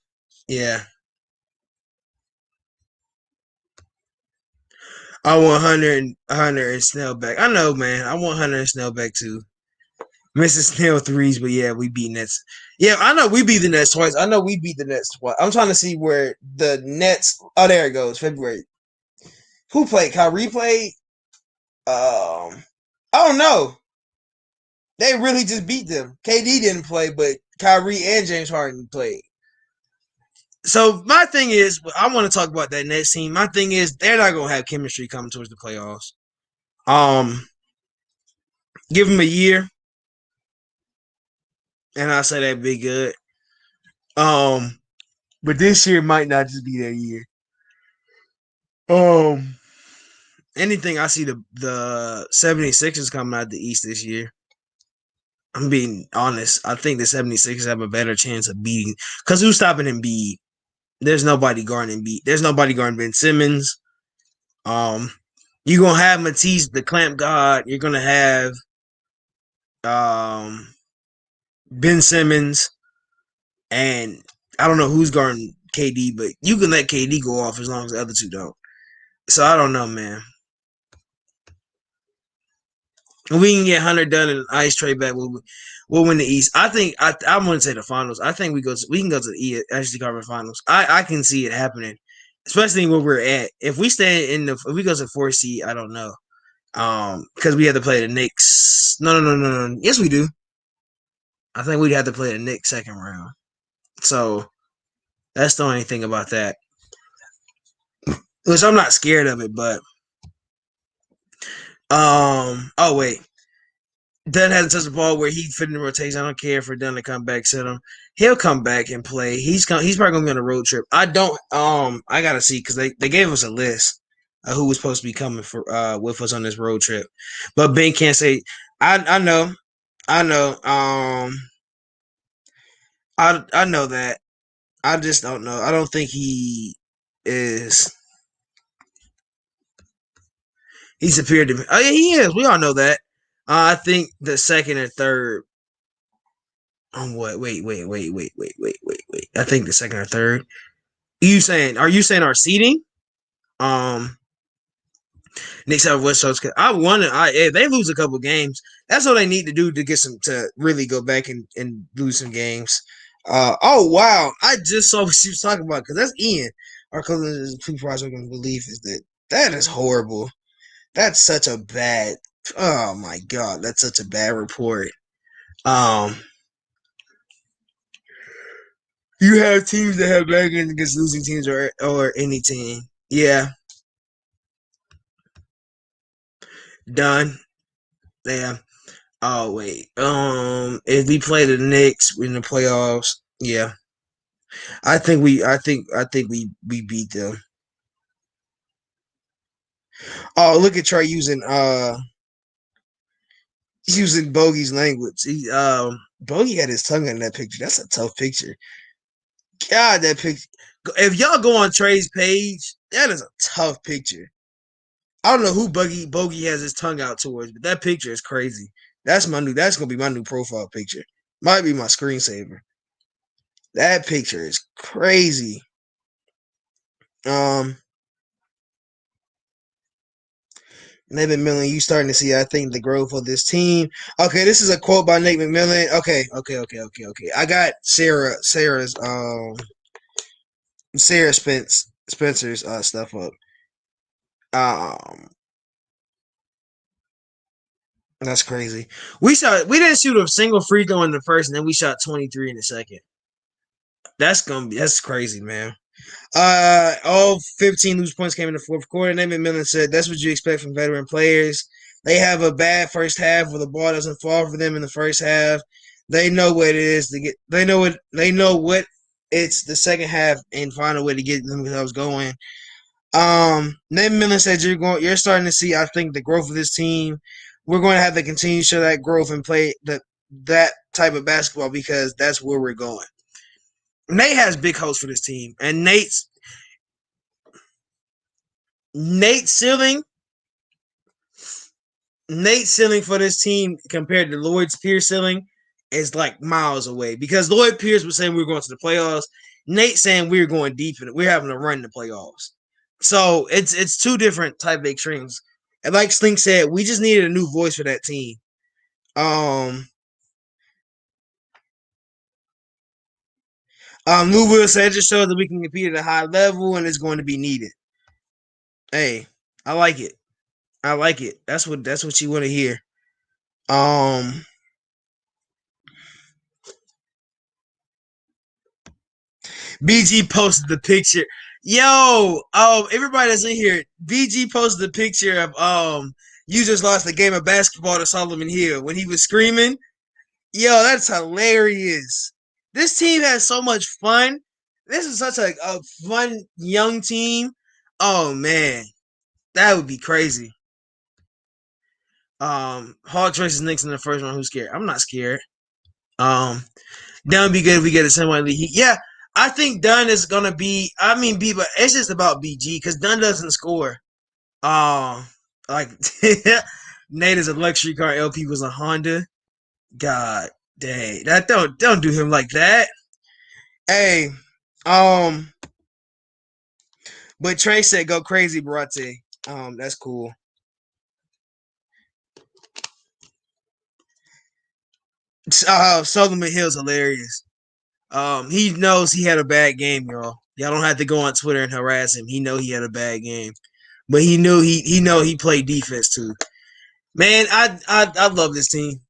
Yeah. I want Hunter and Snell back. I know, man. I want Hunter and Snell back too. Mrs. Snell threes, but yeah, we beat Nets. Yeah, I know we beat the Nets twice. I know we beat the Nets twice. I'm trying to see where the Nets. Oh, there it goes. February. Who played? Kyrie played. I don't know. They really just beat them. KD didn't play, but Kyrie and James Harden played. So my thing is, I want to talk about that Nets team. My thing is, they're not gonna have chemistry coming towards the playoffs. Give them a year, and I say that'd be good. But this year might not just be their year. Anything I see the 76ers coming out the East this year. I'm being honest. I think the 76ers have a better chance of beating because who's stopping Embiid? There's nobody guarding Embiid. There's nobody guarding Ben Simmons. You're gonna have Matisse, the clamp god. You're gonna have Ben Simmons, and I don't know who's guarding KD, but you can let KD go off as long as the other two don't. So I don't know, man. We can get Hunter done and an ice trade back. We'll win the East. I think I wouldn't say the finals. I think we can go to the SC Conference Finals. I can see it happening, especially where we're at. If we stay if we go to 4 seed, I don't know. Because we have to play the Knicks. No. Yes, we do. I think we'd have to play the Knicks second round. So that's the only thing about that. Which I'm not scared of it, but oh wait. Dunn hasn't touched the ball where he fit in the rotation. I don't care for Dunn to come back, sit him. He'll come back and play. He's probably gonna be on a road trip. I gotta see because they gave us a list of who was supposed to be coming for with us on this road trip. But Ben can't say I know. I know that. I just don't know. I don't think he is. He's superior to me. Oh yeah, he is. We all know that. I think the second and third. What? Wait. I think the second or third. You saying? Are you saying our seating? Um, Knicks have West Coast. I wonder. If they lose a couple games, that's what they need to do to get some to really go back and lose some games. Oh wow! I just saw what she was talking about because that's Ian. Our cousin is people are going to believe is that is horrible. That's such a bad. Oh my god, that's such a bad report. Um, you have teams that have bad games against losing teams or any team. Yeah, done. Yeah. Oh wait. If we play the Knicks in the playoffs, yeah, I think we beat them. Oh, look at Trey using Bogey's language. Bogey had his tongue in that picture. That's a tough picture. God, that picture. If y'all go on Trey's page, that is a tough picture. I don't know who Bogey has his tongue out towards, but that picture is crazy. That's my new. That's gonna be my new profile picture. Might be my screensaver. That picture is crazy. Um, Nate McMillan, you starting to see, I think, the growth of this team. Okay, this is a quote by Nate McMillan. Okay. I got Sarah Spencer's stuff up. Um, that's crazy. We didn't shoot a single free throw in the first, and then we shot 23 in the second. That's crazy, man. All 15 loose points came in the fourth quarter. Nate McMillan said that's what you expect from veteran players. They have a bad first half where the ball doesn't fall for them in the first half. They know what it is to get. They know what it's the second half and find a way to get themselves going. Nate McMillan said you're starting to see, I think, the growth of this team. We're going to have to continue to show that growth and play that type of basketball because that's where we're going. Nate has big hopes for this team, and Nate's ceiling for this team compared to Lloyd Pierce ceiling is like miles away because Lloyd Pierce was saying we were going to the playoffs. Nate saying we were going deep in it. We're having to run the playoffs. So it's two different type of extremes. And like Slink said, we just needed a new voice for that team. Lou Will said it just shows that we can compete at a high level and it's going to be needed. Hey, I like it. I like it. That's what you want to hear. Um, BG posted the picture. Yo, everybody that's in here, BG posted the picture of you just lost the game of basketball to Solomon Hill when he was screaming. Yo, that's hilarious. This team has so much fun. This is such a fun young team. Oh man, that would be crazy. Hawks versus Knicks in the first round. Who's scared? I'm not scared. Um, That would be good if we get a semi league. Yeah, I think Dunn is gonna be. I mean, but it's just about BG because Dunn doesn't score. Like Nate is a luxury car. LP was a Honda. God dang, that don't do him like that. Hey, um, but Trey said go crazy, Barate. That's cool. Solomon Hill's hilarious. He knows he had a bad game, y'all. Y'all don't have to go on Twitter and harass him. He know he had a bad game, but he knew he know he played defense too. Man, I love this team.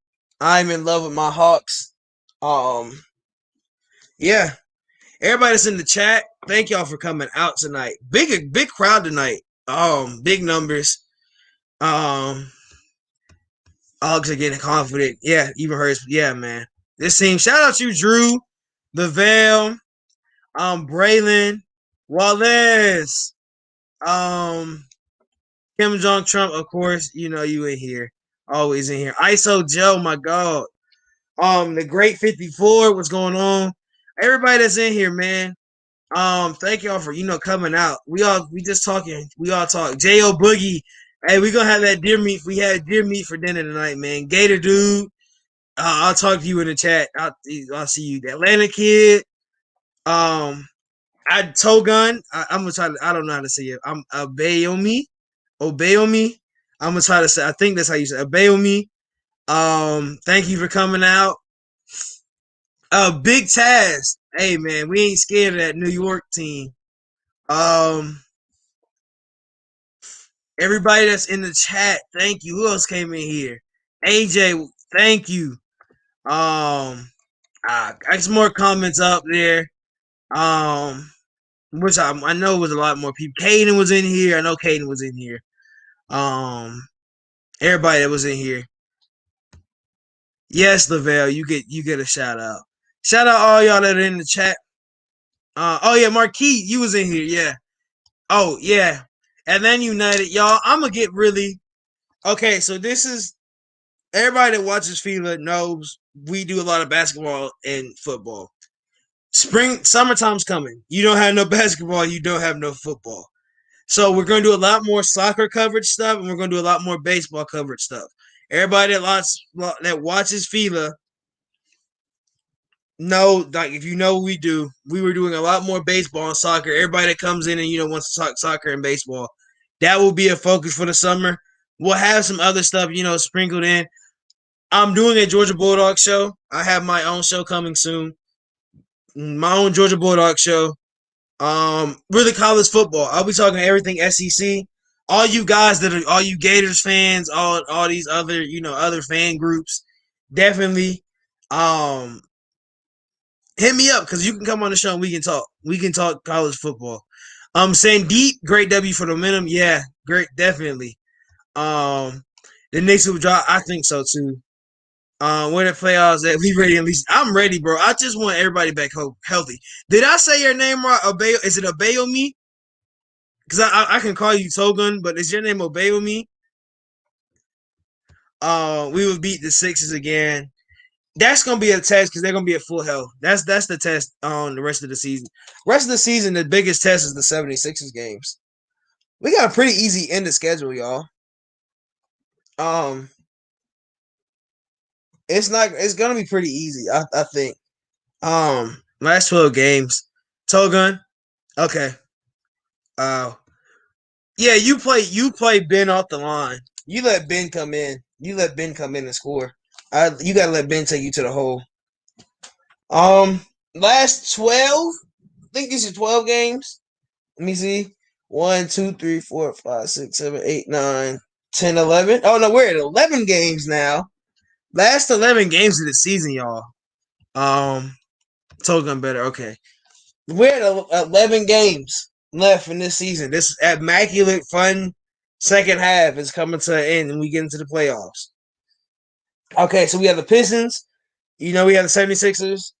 I'm in love with my Hawks. Um, yeah. Everybody that's in the chat, thank y'all for coming out tonight. Big crowd tonight. Big numbers. Um, Hogs are getting confident. Yeah, even hers. Yeah, man. This team. Shout out to you, Drew, the Veil, Braylon, Wallace, um, Kim Jong Trump, of course. You know you in here, always in here. ISO Joe, my God. The Great 54, what's going on? everybody that's in here, man. Thank y'all for coming out. We just talking. We all talk. J.O. Boogie. Hey, we gonna have that deer meat. We had deer meat for dinner tonight, man. Gator dude. I'll talk to you in the chat. I'll see you. The Atlanta kid. I Togun. I'm gonna try to. I don't know how to say it. I'm Obeyomi. Obeyomi. I'm gonna try to say. I think that's how you say Obeyomi. Thank you for coming out. Big Taz. Hey man, we ain't scared of that New York team. Um, everybody that's in the chat, thank you. Who else came in here? AJ, thank you. I got some more comments up there. Which I know was a lot more people. Caden was in here. I know Caden was in here. Everybody that was in here. Yes, Lavelle, you get a shout out. Shout out all y'all that are in the chat. Oh yeah, Marquis, you was in here. Yeah. Oh yeah. And then United, y'all. I'm gonna get really okay. So this is everybody that watches FILA knows we do a lot of basketball and football. Summertime's coming. You don't have no basketball. You don't have no football. So we're going to do a lot more soccer coverage stuff, and we're going to do a lot more baseball coverage stuff. Everybody that watches FILA know, like if you know what we do, we were doing a lot more baseball and soccer. Everybody that comes in and wants to talk soccer and baseball, that will be a focus for the summer. We'll have some other stuff, sprinkled in. I'm doing a Georgia Bulldog show. I have my own show coming soon. My own Georgia Bulldog show. Really college football. I'll be talking everything SEC. All you guys all you Gators fans, all these other, other fan groups, definitely hit me up because you can come on the show and we can talk. We can talk college football. Sandeep, great W for the momentum. Yeah, great, definitely. The Knicks will drop. I think so too. Where the playoffs at? We ready at least. I'm ready, bro. I just want everybody back healthy. Did I say your name right? Is it Obeyomi? Because I can call you Togun, but is your name Obeyomi? We will beat the Sixers again. That's gonna be a test because they're gonna be at full health. That's the test on the rest of the season. Rest of the season, the biggest test is the 76ers games. We got a pretty easy end of schedule, y'all. It's gonna be pretty easy, I think. Last 12 games. Togun. Okay. Yeah, you play Ben off the line. You let Ben come in. You let Ben come in and score. You gotta let Ben take you to the hole. Last 12. I think these are 12 games. Let me see. 1, 2, 3, 4, 5, 6, 7, 8, 9, 10, 11. Oh no, we're at 11 games now. Last 11 games of the season, y'all. Token better. Okay. We're at 11 games left in this season. This immaculate, fun second half is coming to an end and we get into the playoffs. Okay, so we have the Pistons. We have the 76ers.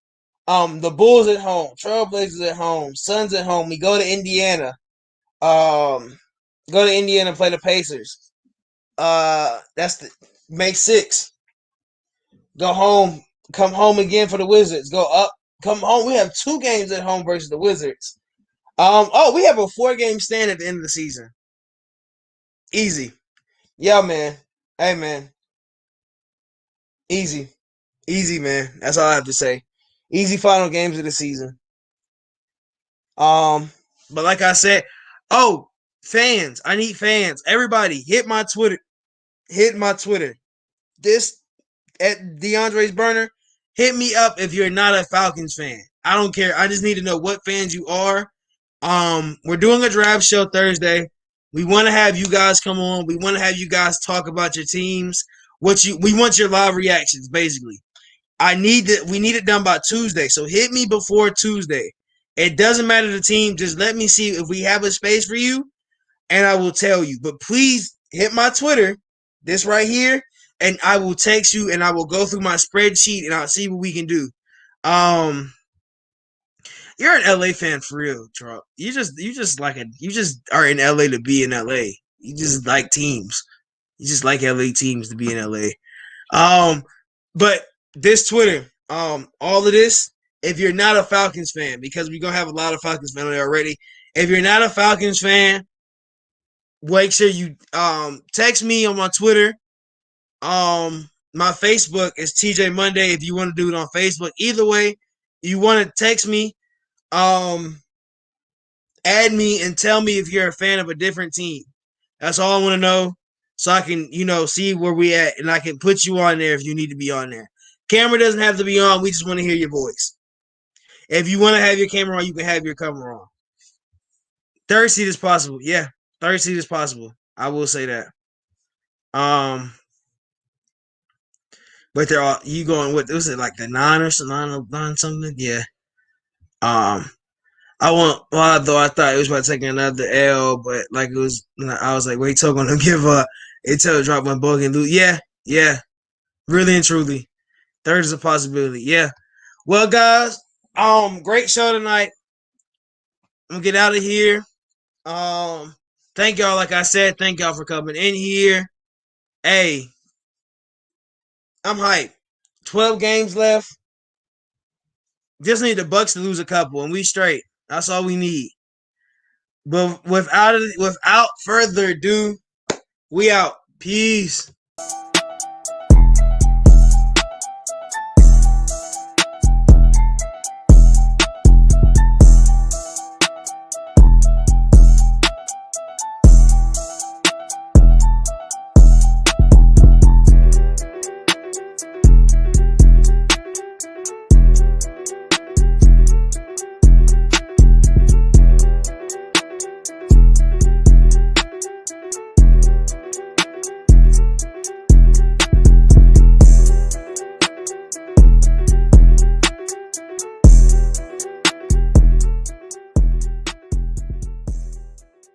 The Bulls at home. Trailblazers at home. Suns at home. We go to Indiana. Go to Indiana, play the Pacers. That's the May 6th. Go home. Come home again for the Wizards. Go up. Come home. We have 2 games at home versus the Wizards. We have a 4-game stand at the end of the season. Easy. Yeah, man. Hey, man. Easy. Easy, man. That's all I have to say. Easy final games of the season. But like I said, fans. I need fans. Everybody, hit my Twitter. Hit my Twitter. This at DeAndre's burner. Hit me up if you're not a Falcons fan. I don't care. I just need to know what fans you are. We're doing a draft show Thursday. We want to have you guys come on. We want to have you guys talk about your teams. We want your live reactions, basically. We need it done by Tuesday. So hit me before Tuesday. It doesn't matter the team. Just let me see if we have a space for you, and I will tell you. But please hit my Twitter, this right here, and I will text you, and I will go through my spreadsheet, and I'll see what we can do. You're an LA fan for real, Trump. You just are in LA to be in LA. You just like teams. You just like LA teams to be in LA. But this Twitter, all of this if you're not a Falcons fan, because we're gonna have a lot of Falcons fans there already. If you're not a Falcons fan, make sure you text me on my Twitter. My Facebook is TJ Monday. If you want to do it on Facebook, either way, you want to text me, add me and tell me if you're a fan of a different team. That's all I want to know, so I can see where we at, and I can put you on there if you need to be on there. Camera doesn't have to be on. We just want to hear your voice. If you want to have your camera on, you can have your camera on. Third seat is possible. Yeah, third seat is possible. I will say that. But they're all you going with? Was it like the Niners, nine something? Yeah. I want. Well, though I thought it was about taking another L, but like it was. I was like, wait, till gonna give a. Until drop my bug and lose. Yeah, yeah. Really and truly, third is a possibility. Yeah. Well, guys, great show tonight. I'm gonna get out of here. Thank y'all. Like I said, thank y'all for coming in here. Hey, I'm hyped. 12 games left. Just need the Bucks to lose a couple, and we straight. That's all we need. But without further ado, we out. Peace.